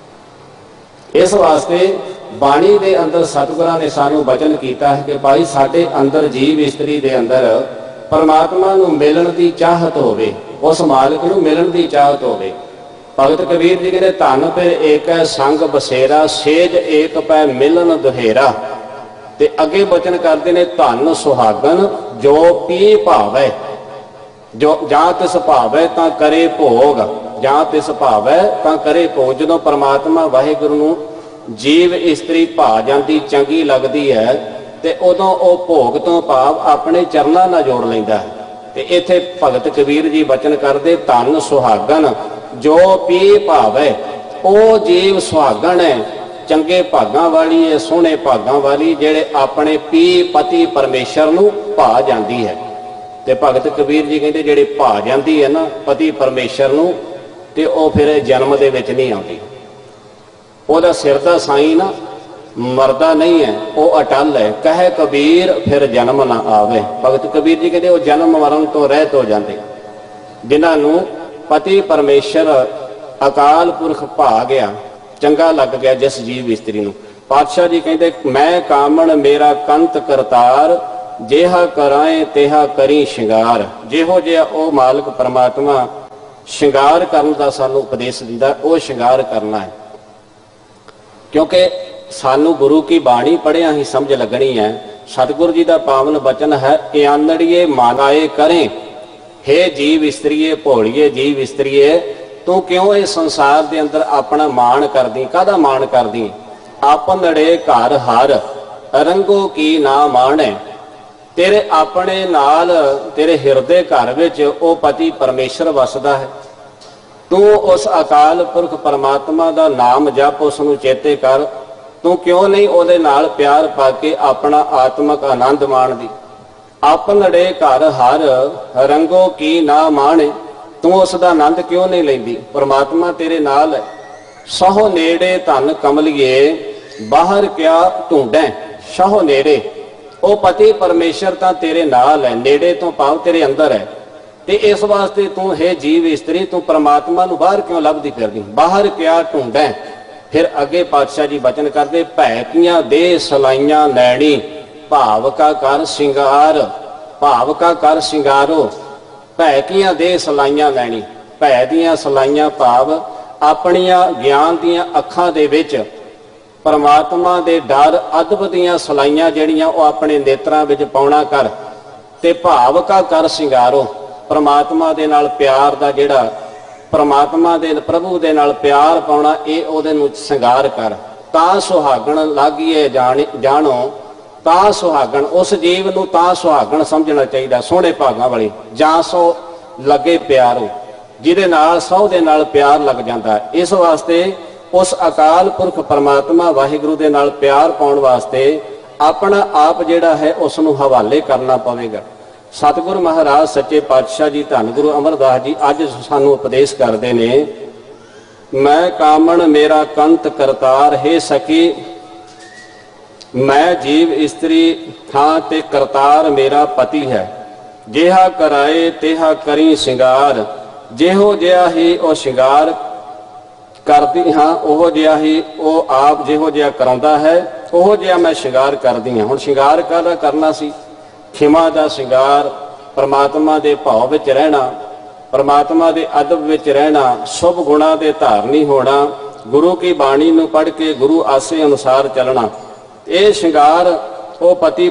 ਇਸ ਵਾਸਤੇ ਬਾਣੀ ਦੇ ਅੰਦਰ ਸਤਿਗੁਰਾਂ ਨੇ ਸਾਨੂੰ ਬਚਨ ਕੀਤਾ ਹੈ ਕਿ ਭਾਈ ਸਾਡੇ ਅੰਦਰ ਜੀਵ ਇਸਤਰੀ ਦੇ ਅੰਦਰ ਪਰਮਾਤਮਾ ਨੂੰ ਮਿਲਣ ਦੀ ਚਾਹਤ ਹੋਵੇ, ਉਸ ਮਾਲਕ ਨੂੰ ਮਿਲਣ ਦੀ ਚਾਹਤ ਹੋਵੇ। ਭਗਤ ਕਬੀਰ ਜੀ ਕਹਿੰਦੇ, ਧਨ ਫਿਰ ਏਕ ਹੈ ਸੰਗ ਬਸੇਰਾ, ਸੇਜ ਏਕ ਪੈ ਮਿਲਨ ਦੁਹੇਰਾ। ਤੇ ਅੱਗੇ ਬਚਨ ਕਰਦੇ ਨੇ, ਧਨ ਸੁਹਾਗਨ ਜੋ ਪੀ ਭਾਵੈ, ਜੋ ਜਾਂ ਤਿਸ ਭਾਵੈ ਤਾਂ ਕਰੇ ਭੋਗ, ਜਾਂ ਤਿਸ ਭਾਵੈ ਤਾਂ ਕਰੇ ਭੋਗ। ਜਦੋਂ ਪਰਮਾਤਮਾ ਵਾਹਿਗੁਰੂ ਨੂੰ ਜੀਵ ਇਸਤਰੀ ਭਾ ਜਾਂਦੀ, ਚੰਗੀ ਲੱਗਦੀ ਹੈ, ਤੇ ਉਦੋਂ ਉਹ ਭੋਗ ਤੋਂ ਭਾਵ ਆਪਣੇ ਚਰਨਾਂ ਨਾਲ ਜੋੜ ਲੈਂਦਾ ਹੈ। ਤੇ ਇੱਥੇ ਭਗਤ ਕਬੀਰ ਜੀ ਬਚਨ ਕਰਦੇ, ਧਨ ਸੁਹਾਗਨ ਜੋ ਪੀ ਭਾਵੈ। ਉਹ ਜੀਵ ਸੁਹਾਗਣ ਹੈ, ਚੰਗੇ ਭਾਗਾਂ ਵਾਲੀ ਹੈ, ਸੋਹਣੇ ਭਾਗਾਂ ਵਾਲੀ, ਜਿਹੜੇ ਆਪਣੇ ਪੀ ਪਤੀ ਪਰਮੇਸ਼ਰ ਨੂੰ ਭਾ ਜਾਂਦੀ ਹੈ। ਤੇ ਭਗਤ ਕਬੀਰ ਜੀ ਕਹਿੰਦੇ ਜਿਹੜੇ ਭਾ ਜਾਂਦੀ ਹੈ ਨਾ ਪਤੀ ਪਰਮੇਸ਼ਰ ਨੂੰ, ਤੇ ਉਹ ਫਿਰ ਜਨਮ ਦੇ ਵਿੱਚ ਨਹੀਂ ਆਉਂਦੀ। ਉਹਦਾ ਸਿਰ ਦਾ ਸਾਈਂ ਨਾ ਮਰਦਾ ਨਹੀਂ ਹੈ, ਉਹ ਅਟਲ ਹੈ। ਕਹੇ ਕਬੀਰ ਫਿਰ ਜਨਮ ਨਾ ਆਵੇ। ਭਗਤ ਕਬੀਰ ਜੀ ਕਹਿੰਦੇ ਉਹ ਜਨਮ ਮਰਨ ਤੋਂ ਰਹਿਤ ਹੋ ਜਾਂਦੇ ਜਿਨ੍ਹਾਂ ਨੂੰ ਪਤੀ ਪਰਮੇਸ਼ਰ ਅਕਾਲ ਪੁਰਖ ਭਾ ਗਿਆ, ਚੰਗਾ ਲੱਗ ਗਿਆ ਜਿਸ ਜੀਵ ਇਸਤਰੀ ਨੂੰ। ਪਾਤਸ਼ਾਹ ਜੀ ਕਹਿੰਦੇ ਮੈਂ ਕਾਮਣ ਮੇਰਾ ਕੰਤ ਕਰਤਾਰ, ਜਿਹਾ ਕਰਾਏ ਤਿਹਾ ਕਰੀ ਸ਼ਿੰਗਾਰ। ਜਿਹੋ ਜਿਹਾ ਉਹ ਮਾਲਕ ਪਰਮਾਤਮਾ ਸ਼ਿੰਗਾਰ ਕਰਨ ਦਾ ਸਾਨੂੰ ਉਪਦੇਸ਼ ਦਿੰਦਾ, ਉਹ ਸ਼ਿੰਗਾਰ ਕਰਨਾ ਹੈ। ਕਿਉਂਕਿ ਸਾਨੂੰ ਗੁਰੂ ਕੀ ਬਾਣੀ ਪੜ੍ਹਿਆ ਹੀ ਸਮਝ ਲੱਗਣੀ ਹੈ। ਸਤਿਗੁਰੂ ਜੀ ਦਾ ਪਾਵਨ ਬਚਨ ਹੈ, ਇਆਨੜੀਏ ਮਾਨਾਏ ਕਰੇ, ਹੇ ਜੀਵ ਇਸਤਰੀਏ ਭੋਲੀਏ ਜੀਵ ਇਸਤਰੀਏ, ਤੂੰ ਕਿਉਂ ਇਹ ਸੰਸਾਰ ਦੇ ਅੰਦਰ ਆਪਣਾ ਮਾਣ ਕਰਦੀ? ਕਾਹਦਾ ਮਾਣ ਕਰਦੀ? ਆਪਨੜੇ ਘਰ ਹਰ ਰੰਗੋ ਕੀ ਨਾ ਮਾਣੇ। ਤੇਰੇ ਆਪਣੇ ਨਾਲ ਤੇਰੇ ਹਿਰਦੇ ਘਰ ਵਿੱਚ ਉਹ ਪਤੀ ਪਰਮੇਸ਼ਰ ਵਸਦਾ ਹੈ। ਤੂੰ ਉਸ ਅਕਾਲ ਪੁਰਖ ਪਰਮਾਤਮਾ ਦਾ ਨਾਮ ਜਪ, ਉਸ ਨੂੰ ਚੇਤੇ ਕਰ। ਤੂੰ ਕਿਉਂ ਨਹੀਂ ਉਹਦੇ ਨਾਲ ਪਿਆਰ ਪਾ ਕੇ ਆਪਣਾ ਆਤਮਕ ਆਨੰਦ ਮਾਣਦੀ? ਆਪਨੜੇ ਘਰ ਹਰ ਰੰਗੋ ਕੀ ਨਾ ਮਾਣੇ। ਤੂੰ ਉਸ ਦਾ ਆਨੰਦ ਕਿਉਂ ਨਹੀਂ ਲੈਂਦੀ? ਪਰਮਾਤਮਾ ਤੇਰੇ ਨਾਲ ਹੈ। ਸਹੁ ਨੇੜੇ ਧਨ ਕਮਲੀਏ, ਬਾਹਰ ਕਿਆ ਢੂੰਡੈ। ਸਹੁ ਨੇੜੇ ਉਹ ਪਤੀ ਪਰਮੇਸ਼ਰ ਤਾਂ ਤੇਰੇ ਨਾਲ ਹੈ, ਨੇੜੇ ਤੋਂ ਭਾਵ ਤੇਰੇ ਅੰਦਰ ਹੈ। ਤੇ ਇਸ ਵਾਸਤੇ ਤੂੰ ਹੈ ਜੀਵ ਇਸਤਰੀ, ਤੂੰ ਪਰਮਾਤਮਾ ਨੂੰ ਬਾਹਰ ਕਿਉਂ ਲੱਭਦੀ ਫਿਰਦੀ? ਬਾਹਰ ਕਿਆ ਢੂੰਡੈ। ਫਿਰ ਅੱਗੇ ਪਾਤਸ਼ਾਹ ਜੀ ਬਚਨ ਕਰਦੇ, ਭੈ ਕੀਆਂ ਦੇ ਸਲਾਈਆਂ ਨੈਣੀ, ਭਾਵ ਕਾ ਕਰ ਸ਼ਿੰਗਾਰ। ਭਾਵ ਕਾ ਕਰ ਸ਼ਿੰਗਾਰੋ। ਭੈ ਕੀਆਂ ਦੇ ਸਲਾਈਆਂ ਲੈਣੀ, ਭੈ ਦੀਆਂ ਸਲਾਈਆਂ ਭਾਵ ਆਪਣੀਆਂ ਗਿਆਨ ਦੀਆਂ ਅੱਖਾਂ ਦੇ ਵਿੱਚ ਪਰਮਾਤਮਾ ਦੇ ਡਰ ਅਦਬ ਦੀਆਂ ਸਲਾਈਆਂ ਜਿਹੜੀਆਂ ਉਹ ਆਪਣੇ ਨੇਤਰਾਂ ਵਿੱਚ ਪਾਉਣਾ ਕਰ। ਤੇ ਭਾਵ ਕਾ ਕਰ ਸ਼ਿੰਗਾਰੋ, ਪਰਮਾਤਮਾ ਦੇ ਨਾਲ ਪਿਆਰ ਦਾ ਜਿਹੜਾ ਪਰਮਾਤਮਾ ਦੇ ਪ੍ਰਭੂ ਦੇ ਨਾਲ ਪਿਆਰ ਪਾਉਣਾ, ਇਹ ਉਹਦੇ ਨੂੰ ਸ਼ਿੰਗਾਰ ਕਰ। ਤਾਂ ਸੁਹਾਗਣ ਲਾਗੀਏ ਜਾਣੋ, ਤਾਂ ਸੁਹਾਗਣ ਉਸ ਜੀਵ ਨੂੰ ਤਾਂ ਸੁਹਾਗਣ ਸਮਝਣਾ ਚਾਹੀਦਾ, ਸੋਹਣੇ ਭਾਗਾਂ ਵਾਲੀ। ਜਾਂ ਸੋ ਲੱਗੇ ਪਿਆਰੋ, ਜਿਹਦੇ ਨਾਲ ਸਹੁ ਦੇ ਨਾਲ ਪਿਆਰ ਲੱਗ ਜਾਂਦਾ। ਇਸ ਵਾਸਤੇ ਉਸ ਅਕਾਲ ਪੁਰਖ ਪਰਮਾਤਮਾ ਵਾਹਿਗੁਰੂ ਦੇ ਨਾਲ ਪਿਆਰ ਪਾਉਣ ਵਾਸਤੇ ਆਪਣਾ ਆਪ ਜਿਹੜਾ ਹੈ ਉਸ ਨੂੰ ਹਵਾਲੇ ਕਰਨਾ ਪਵੇਗਾ। ਸਤਿਗੁਰੂ ਮਹਾਰਾਜ ਸੱਚੇ ਪਾਤਸ਼ਾਹ ਜੀ ਧੰਨ ਗੁਰੂ ਅਮਰਦਾਸ ਜੀ ਅੱਜ ਸਾਨੂੰ ਉਪਦੇਸ਼ ਕਰਦੇ ਨੇ, ਮੈਂ ਕਾਮਣ ਮੇਰਾ ਕੰਤ ਕਰਤਾਰ, ਹੈ ਸਕੀ ਮੈਂ ਜੀਵ ਇਸਤਰੀ ਥਾਂ ਤੇ ਕਰਤਾਰ ਮੇਰਾ ਪਤੀ ਹੈ। ਜਿਹਾ ਕਰਾਏ ਤਿਹਾ ਕਰੀ ਸ਼ਿੰਗਾਰ। ਜਿਹੋ ਜਿਹਾ ਹੀ ਉਹ ਸ਼ਿੰਗਾਰ ਕਰਦੀ ਹਾਂ, ਉਹ ਜਿਹਾ ਹੀ ਉਹ ਆਪ ਜਿਹੋ ਜਿਹਾ ਕਰਾਉਂਦਾ ਹੈ, ਉਹ ਜਿਹਾ ਮੈਂ ਸ਼ਿੰਗਾਰ ਕਰਦੀ ਹਾਂ। ਹੁਣ ਸ਼ਿੰਗਾਰ ਕਾਹਦਾ ਕਰਨਾ ਸੀ? ਖਿਮਾ ਦਾ ਸ਼ਿੰਗਾਰ, ਪਰਮਾਤਮਾ ਦੇ ਭਾਵ ਵਿੱਚ ਰਹਿਣਾ, ਪਰਮਾਤਮਾ ਦੇ ਅਦਬ ਵਿੱਚ ਰਹਿਣਾ, ਸ਼ੁਭ ਗੁਣਾਂ ਦੇ ਧਾਰਨੀ ਹੋਣਾ, ਗੁਰੂ ਕੀ ਬਾਣੀ ਨੂੰ ਪੜ੍ਹ ਕੇ ਗੁਰੂ ਆਸੇ ਅਨੁਸਾਰ ਚੱਲਣਾ। ਇਹ ਸ਼ਿੰਗਾਰ ਉਹ ਪਤੀ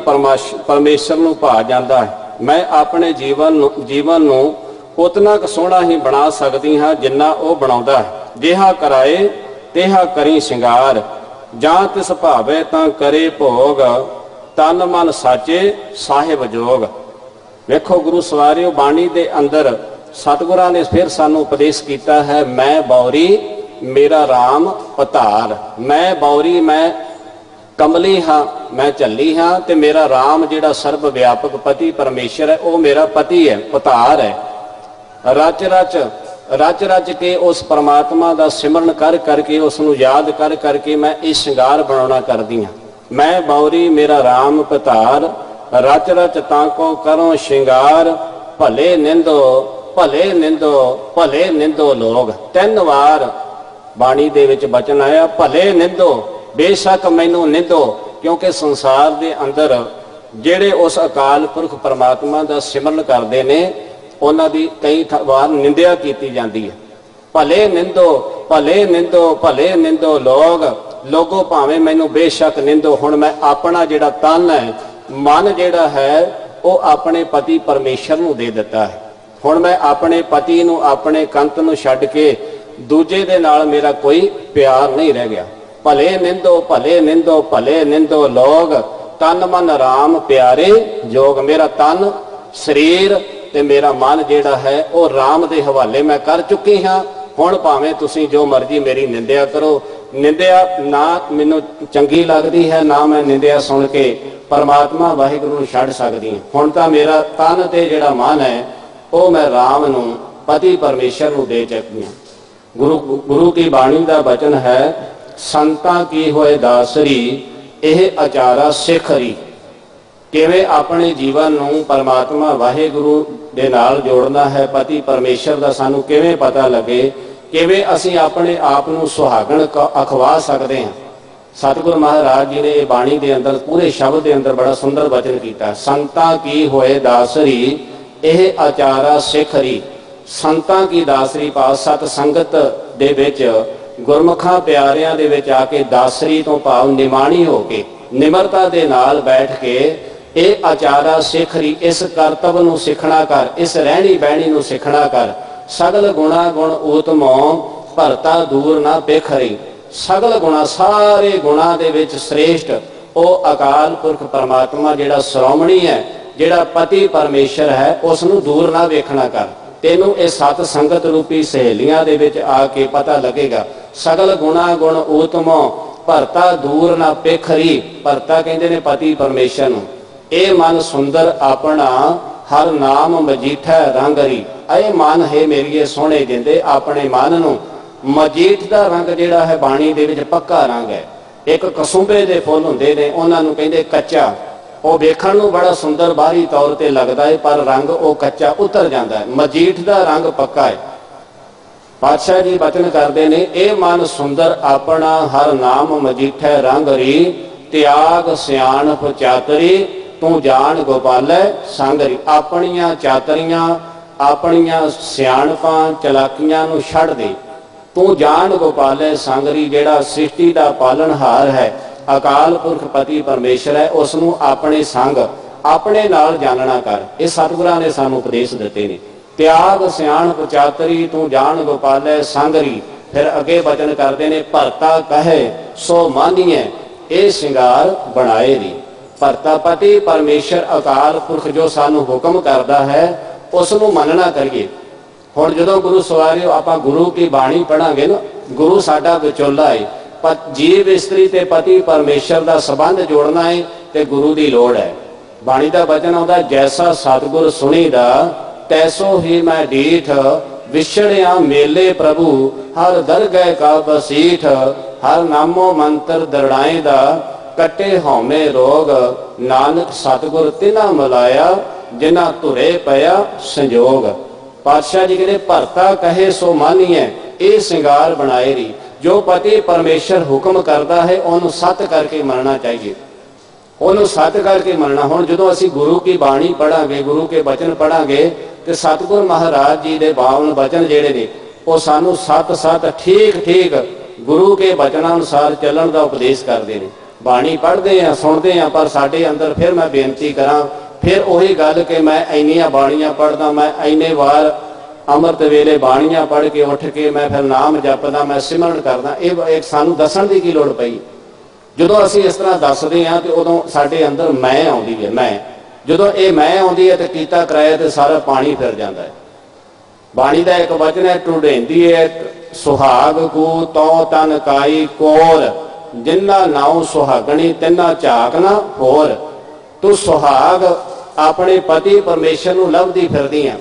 ਪਰਮੇਸ਼ਰ ਨੂੰ ਭਾ ਜਾਂਦਾ ਹੈ। ਮੈਂ ਆਪਣੇ ਜੀਵਨ ਨੂੰ ਉਤਨਾ ਕੁ ਸੋਹਣਾ ਹੀ ਬਣਾ ਸਕਦੀ ਹਾਂ ਜਿੰਨਾ ਉਹ ਬਣਾਉਂਦਾ ਹੈ। ਜਿਹਾ ਕਰਾਏ ਤਿਹਾ ਕਰੀ ਸ਼ਿੰਗਾਰ, ਜਾਂ ਤਿਸ ਭਾਵੇ ਤਾਂ ਕਰੇ ਭੋਗ, ਤਨ ਮਨ ਸਾਚੇ ਸਾਹਿਬ ਜੋਗ। ਵੇਖੋ ਗੁਰੂ ਸਵਾਰਿਓ, ਬਾਣੀ ਦੇ ਅੰਦਰ ਸਤਿਗੁਰਾਂ ਨੇ ਫਿਰ ਸਾਨੂੰ ਉਪਦੇਸ਼ ਕੀਤਾ ਹੈ, ਮੈਂ ਬੌਰੀ ਮੇਰਾ ਰਾਮ ਪਤਾਰ। ਮੈਂ ਬੌਰੀ, ਮੈਂ ਕਮਲੀ ਹਾਂ, ਮੈਂ ਝੱਲੀ ਹਾਂ, ਤੇ ਮੇਰਾ ਰਾਮ ਜਿਹੜਾ ਸਰਬ ਵਿਆਪਕ ਪਤੀ ਪਰਮੇਸ਼ਰ ਹੈ, ਉਹ ਮੇਰਾ ਪਤੀ ਹੈ, ਪਤਾਰ ਹੈ। ਰਚ ਰਚ ਕੇ ਉਸ ਪਰਮਾਤਮਾ ਦਾ ਸਿਮਰਨ ਕਰ ਕਰਕੇ, ਉਸ ਨੂੰ ਯਾਦ ਕਰ ਕਰਕੇ ਮੈਂ ਇਹ ਸ਼ਿੰਗਾਰ ਬਣਾਉਣਾ ਕਰਦੀ ਹਾਂ। ਮੈਂ ਬੌਰੀ ਮੇਰਾ ਰਾਮ ਪਤਾਰ, ਰਚ ਰਚ ਤਾਂ ਕੋ ਕਰੋ ਸ਼ਿੰਗਾਰ। ਭਲੇ ਨਿੰਦੋ ਭਲੇ ਨਿੰਦੋ ਭਲੇ ਨਿੰਦੋ ਲੋਗ। 3 ਵਾਰ ਬਾਣੀ ਦੇ ਵਿੱਚ ਬਚਨ ਆਇਆ, ਭਲੇ ਨਿੰਦੋ, ਬੇਸ਼ੱਕ ਮੈਨੂੰ ਨਿੰਦੋ। ਕਿਉਂਕਿ ਸੰਸਾਰ ਦੇ ਅੰਦਰ ਜਿਹੜੇ ਉਸ ਅਕਾਲ ਪੁਰਖ ਪਰਮਾਤਮਾ ਦਾ ਸਿਮਰਨ ਕਰਦੇ ਨੇ, ਉਹਨਾਂ ਦੀ ਕਈ ਵਾਰ ਨਿੰਦਿਆ ਕੀਤੀ ਜਾਂਦੀ ਹੈ। ਭਲੇ ਨਿੰਦੋ ਭਲੇ ਨਿੰਦੋ ਭਲੇ ਨਿੰਦੋ ਲੋਗੋ, ਭਾਵੇਂ ਮੈਨੂੰ ਬੇਸ਼ੱਕ ਨਿੰਦੋ। ਹੁਣ ਮੈਂ ਆਪਣਾ ਜਿਹੜਾ ਤਨ ਹੈ, ਮਨ ਜਿਹੜਾ ਹੈ, ਉਹ ਆਪਣੇ ਪਤੀ ਪਰਮੇਸ਼ਰ ਨੂੰ ਦੇ ਦਿੱਤਾ ਹੈ। ਹੁਣ ਮੈਂ ਆਪਣੇ ਪਤੀ ਨੂੰ, ਆਪਣੇ ਕੰਤ ਨੂੰ ਛੱਡ ਕੇ ਦੂਜੇ ਦੇ ਨਾਲ ਮੇਰਾ ਕੋਈ ਪਿਆਰ ਨਹੀਂ ਰਹਿ ਗਿਆ। ਭਲੇ ਨਿੰਦੋ ਭਲੇ ਨਿੰਦੋ ਭਲੇ ਨਿੰਦੋ ਲੋਗ, ਤਨ ਮਨ ਰਾਮ ਪਿਆਰੇ ਜੋਗ। ਮੇਰਾ ਤਨ ਸਰੀਰ ਤੇ ਮੇਰਾ ਮਨ ਜਿਹੜਾ ਹੈ ਉਹ ਰਾਮ ਦੇ ਹਵਾਲੇ ਮੈਂ ਕਰ ਚੁੱਕੀ ਹਾਂ। ਹੁਣ ਭਾਵੇਂ ਤੁਸੀਂ ਜੋ ਮਰਜ਼ੀ ਮੇਰੀ ਨਿੰਦਿਆ ਕਰੋ, ਨਿੰਦਿਆ ਨਾ ਮੈਨੂੰ ਚੰਗੀ ਲੱਗਦੀ ਹੈ, ਨਾ ਮੈਂ ਨਿੰਦਿਆ ਸੁਣ ਕੇ ਪਰਮਾਤਮਾ ਵਾਹਿਗੁਰੂ ਨੂੰ ਛੱਡ ਸਕਦੀ ਹਾਂ। ਹੁਣ ਤਾਂ ਮੇਰਾ ਤਨ ਤੇ ਜਿਹੜਾ ਮਨ ਹੈ ਉਹ ਮੈਂ ਰਾਮ ਨੂੰ, ਪਤੀ ਪਰਮੇਸ਼ਰ ਨੂੰ ਦੇ ਚੁੱਕੀ ਹਾਂ। ਗੁਰੂ ਕੀ ਬਾਣੀ ਦਾ ਬਚਨ ਹੈ, ਸੰਤਾਂ ਕੀ ਹੋਏ ਦਾਸਰੀ, ਇਹ ਆਚਾਰਾ ਸਿੱਖਰੀ। ਕਿਵੇਂ ਆਪਣੇ ਜੀਵਨ ਨੂੰ ਪਰਮਾਤਮਾ ਵਾਹਿਗੁਰੂ ਦੇ ਨਾਲ ਜੋੜਨਾ ਹੈ, ਪਤੀ ਪਰਮੇਸ਼ਰ ਦਾ ਸਾਨੂੰ ਕਿਵੇਂ ਪਤਾ ਲੱਗੇ, ਕਿਵੇਂ ਅਸੀਂ ਆਪਣੇ ਆਪ ਨੂੰ ਸੁਹਾਗਣ ਅਖਵਾ ਸਕਦੇ ਹਾਂ। ਸਤਿਗੁਰੂ ਮਹਾਰਾਜ ਜੀ ਨੇ ਇਹ ਬਾਣੀ ਦੇ ਅੰਦਰ ਪੂਰੇ ਸ਼ਬਦ ਦੇ ਅੰਦਰ ਬੜਾ ਸੁੰਦਰ ਬਚਨ ਕੀਤਾ, ਸੰਤਾਂ ਕੀ ਹੋਏ ਦਾਸਰੀ, ਇਹ ਆਚਾਰਾ ਸਿੱਖਰੀ। ਸੰਤਾਂ ਕੀ ਦਾਸਰੀ ਭਾਵ ਸਤ ਸੰਗਤ ਦੇ ਵਿੱਚ ਗੁਰਮੁਖਾਂ ਪਿਆਰਿਆਂ ਦੇ ਵਿੱਚ ਆ ਕੇ, ਦਾਸਰੀ ਤੋਂ ਭਾਵ ਨਿਮਾਣੀ ਹੋ ਕੇ, ਨਿਮਰਤਾ ਦੇ ਨਾਲ ਬੈਠ ਕੇ ਇਹ ਆਚਾਰਾ ਸਿੱਖਰੀ, ਇਸ ਕਰਤਵ ਨੂੰ ਸਿੱਖਣਾ ਕਰ, ਇਸ ਰਹਿਣੀ ਬਹਿਣੀ ਨੂੰ ਸਿੱਖਣਾ ਕਰ। ਸਗਲ ਗੁਣਾ ਗੁਣ ਊਤਮੋ ਭਰਤਾ ਦੂਰ ਨਾ ਪੇਖਰੀ। ਸਗਲ ਗੁਣਾ, ਸਾਰੇ ਗੁਣਾ ਦੇ ਵਿੱਚ ਸ੍ਰੇਸ਼ਟ ਉਹ ਅਕਾਲ ਪੁਰਖ ਪਰਮਾਤਮਾ ਜਿਹੜਾ ਸ਼੍ਰੋਮਣੀ ਹੈ, ਜਿਹੜਾ ਪਤੀ ਪਰਮੇਸ਼ਰ ਹੈ, ਉਸ ਨੂੰ ਦੂਰ ਨਾ ਵੇਖਣਾ ਕਰ। ਤੈਨੂੰ ਇਹ ਸਤ ਸੰਗਤ ਰੂਪੀ ਸਹੇਲੀਆਂ ਦੇ ਵਿੱਚ ਆ ਕੇ ਪਤਾ ਲੱਗੇਗਾ। ਸਗਲ ਗੁਣਾ ਗੁਣ ਊਤਮੋ ਭਰਤਾ ਦੂਰ ਨਾ ਪੇਖਰੀ। ਭਰਤਾ ਕਹਿੰਦੇ ਨੇ ਪਤੀ ਪਰਮੇਸ਼ਰ ਨੂੰ। ਇਹ ਮਨ ਸੁੰਦਰ ਆਪਣਾ ਹਰ ਨਾਮ ਮਜੀਠਾ ਰੰਗਰੀ। ਇਹ ਮਨ ਹੈ ਮੇਰੀਏ ਸੋਹਣੇ ਜਿੰਦੇ, ਆਪਣੇ ਮਨ ਨੂੰ ਮਜੀਠ ਦਾ ਰੰਗ ਜਿਹੜਾ ਹੈ ਬਾਣੀ ਦੇ ਵਿੱਚ ਪੱਕਾ ਰੰਗ ਹੈ। ਇੱਕ ਕਸੂੰਬੇ ਦੇ ਫੁੱਲ ਹੁੰਦੇ ਨੇ, ਉਹਨਾਂ ਨੂੰ ਕਹਿੰਦੇ ਕੱਚਾ। ਉਹ ਵੇਖਣ ਨੂੰ ਬੜਾ ਸੁੰਦਰ ਬਾਹਰੀ ਤੌਰ ਤੇ ਲੱਗਦਾ ਹੈ, ਪਰ ਰੰਗ ਉਹ ਕੱਚਾ ਉਤਰ ਜਾਂਦਾ ਹੈ। ਮਜੀਠ ਦਾ ਰੰਗ ਪੱਕਾ ਹੈ। ਪਾਤਸ਼ਾਹ ਜੀ ਬਚਨ ਕਰਦੇ ਨੇ, ਇਹ ਮਨ ਸੁੰਦਰ ਆਪਣਾ ਹਰ ਨਾਮ ਮਜੀਠਾ ਰੰਗਰੀ। ਤਿਆਗ ਸਿਆਣਪ ਚਾਤਰੀ, ਤੂੰ ਜਾਣ ਗੋਪਾਲੈ ਸੰਗਰੀ। ਆਪਣੀਆਂ ਚਾਤਰੀਆਂ, ਆਪਣੀਆਂ ਸਿਆਣਪਾਂ ਚਲਾਕੀਆਂ ਨੂੰ ਛੱਡ ਦੇ, ਤੂੰ ਜਾਣ ਗੋਪਾਲੈ ਸੰਗਰੀ। ਜਿਹੜਾ ਸ੍ਰਿਸ਼ਟੀ ਦਾ ਪਾਲਣਹਾਰ ਹੈ, ਅਕਾਲ ਪੁਰਖ ਪਤੀ ਪਰਮੇਸ਼ਰ ਹੈ, ਉਸ ਨੂੰ ਆਪਣੇ ਸੰਗ, ਆਪਣੇ ਨਾਲ ਜਾਣਨਾ ਕਰ। ਇਹ ਸਤਿਗੁਰਾਂ ਨੇ ਸਾਨੂੰ ਉਪਦੇਸ਼ ਦਿੱਤੇ ਨੇ। ਤਿਆਗ ਸਿਆਣਪ ਚਾਤਰੀ, ਤੂੰ ਜਾਣ ਗੋਪਾਲੈ ਸੰਗਰੀ। ਫਿਰ ਅੱਗੇ ਬਚਨ ਕਰਦੇ ਨੇ, ਭਰਤਾ ਕਹੇ ਸੋ ਮਾਨੀਏ, ਇਹ ਸ਼ਿੰਗਾਰ ਬਣਾਏ ਦੀ। ਭਰਤਾ ਪਤੀ ਪਰਮੇਸ਼ਰ ਅਕਾਲ ਪੁਰਖ ਜੋ ਸਾਨੂੰ ਹੁਕਮ ਕਰਦਾ ਹੈ, ਉਸ ਨੂੰ ਮੰਨਣਾ ਕਰੀਏ। ਹੁਣ ਜਦੋਂ ਗੁਰੂ ਸਵਾਰਿਓ ਆਪਾਂ ਗੁਰੂ ਕੀ ਬਾਣੀ ਪੜਾਂਗੇ ਨਾ, ਗੁਰੂ ਸਾਡਾ ਵਿਚੋਲਾ ਹੈ। ਜੀਵ ਇਸਤਰੀ ਤੇ ਪਤੀ ਪਰਮੇਸ਼ਰ ਦਾ ਸੰਬੰਧ ਜੋੜਨਾ ਹੈ ਤੇ ਗੁਰੂ ਦੀ ਲੋੜ ਹੈ। ਬਾਣੀ ਦਾ ਬਚਨ ਆਉਂਦਾ, ਜੈਸਾ ਸਤਿਗੁਰ ਸੁਣੀਦਾ ਤੈਸੋ ਹੀ ਮੈਂ ਡੀਠ। ਵਿਛੜਿਆ ਮੇਲੇ ਪ੍ਰਭੂ ਹਰ ਦਰਗਹਿ ਕਾ ਬਸੀਠ। ਹਰ ਨਾਮੋ ਮੰਤਰ ਦਰੜਾਏ ਦਾ ਕੱਟੇ ਹਉਮੈ ਰੋਗ। ਨਾਨਕ ਸਤਿਗੁਰ ਤਿਨਾ ਮਿਲਾਇਆ ਜਿਨਾ ਧੁਰੇ ਪਿਆ ਸੰਜੋਗ। ਪਾਤਸ਼ਾਹ ਜੀ ਕਹਿੰਦੇ, ਭਰਤਾ ਕਹੇ ਸੋ ਮਾਨੀਏ, ਇਹ ਸ਼ਿੰਗਾਰ ਬਣਾਏ ਰੀ। ਜੋ ਪਤੀ ਪਰਮੇਸ਼ਰ ਹੁਕਮ ਕਰਦਾ ਹੈ, ਉਹਨੂੰ ਸੱਤ ਕਰਕੇ ਮੰਨਣਾ ਚਾਹੀਏ, ਉਹਨੂੰ ਸੱਤ ਕਰਕੇ ਮੰਨਣਾ। ਹੁਣ ਜਦੋਂ ਅਸੀਂ ਗੁਰੂ ਕੀ ਬਾਣੀ ਪੜਾਂਗੇ, ਗੁਰੂ ਕੇ ਬਚਨ ਪੜਾਂਗੇ, ਤੇ ਸਤਿਗੁਰ ਮਹਾਰਾਜ ਜੀ ਦੇ ਬਾਵਨ ਬਚਨ ਜਿਹੜੇ ਨੇ, ਉਹ ਸਾਨੂੰ ਸੱਤ ਠੀਕ ਠੀਕ ਗੁਰੂ ਕੇ ਬਚਨਾਂ ਅਨੁਸਾਰ ਚੱਲਣ ਦਾ ਉਪਦੇਸ਼ ਕਰਦੇ ਨੇ। ਬਾਣੀ ਪੜ੍ਹਦੇ ਆ, ਸੁਣਦੇ ਆ, ਪਰ ਸਾਡੇ ਅੰਦਰ ਫਿਰ ਮੈਂ ਬੇਨਤੀ ਕਰਾਂ, ਫਿਰ ਉਹੀ ਗੱਲ ਕਿ ਮੈਂ ਇੰਨੀਆਂ ਬਾਣੀਆਂ ਪੜ੍ਹਦਾ, ਮੈਂ ਇੰਨੇ ਵਾਰ ਅੰਮ੍ਰਿਤ ਵੇਲੇ ਬਾਣੀਆਂ ਪੜ੍ਹ ਕੇ ਉੱਠ ਕੇ ਮੈਂ ਫਿਰ ਨਾਮ ਜਪਦਾ, ਮੈਂ ਸਿਮਰਨ ਕਰਦਾ। ਇਹ ਸਾਨੂੰ ਦੱਸਣ ਦੀ ਕੀ ਲੋੜ ਪਈ? ਜਦੋਂ ਅਸੀਂ ਇਸ ਤਰ੍ਹਾਂ ਦੱਸਦੇ ਹਾਂ ਤੇ ਉਦੋਂ ਸਾਡੇ ਅੰਦਰ ਮੈਂ ਆਉਂਦੀ ਹੈ। ਮੈਂ ਜਦੋਂ ਇਹ ਮੈਂ ਆਉਂਦੀ ਹੈ ਤੇ ਕੀਤਾ ਕਰਾਇਆ ਤੇ ਸਾਰਾ ਪਾਣੀ ਫਿਰ ਜਾਂਦਾ ਹੈ। ਬਾਣੀ ਦਾ ਇੱਕ ਵਚਨ ਹੈ, ਢੂੰਢੇਂਦੀ ਹੈ ਸੁਹਾਗ ਕੂ ਤੋ ਤਨ ਕਾਈ ਕੋਰ। ਜਿੰਨਾ ਨਾਉ ਸੁਹਾਗਣੀ ਤਿੰਨਾ ਝਾਕ ਨਾ ਹੋਰ। ਤੂੰ ਸੁਹਾਗ ਆਪਣੇ ਪਤੀ ਪਰਮੇਸ਼ਰ ਨੂੰ ਲੱਭਦੀ ਫਿਰਦੀ ਆ।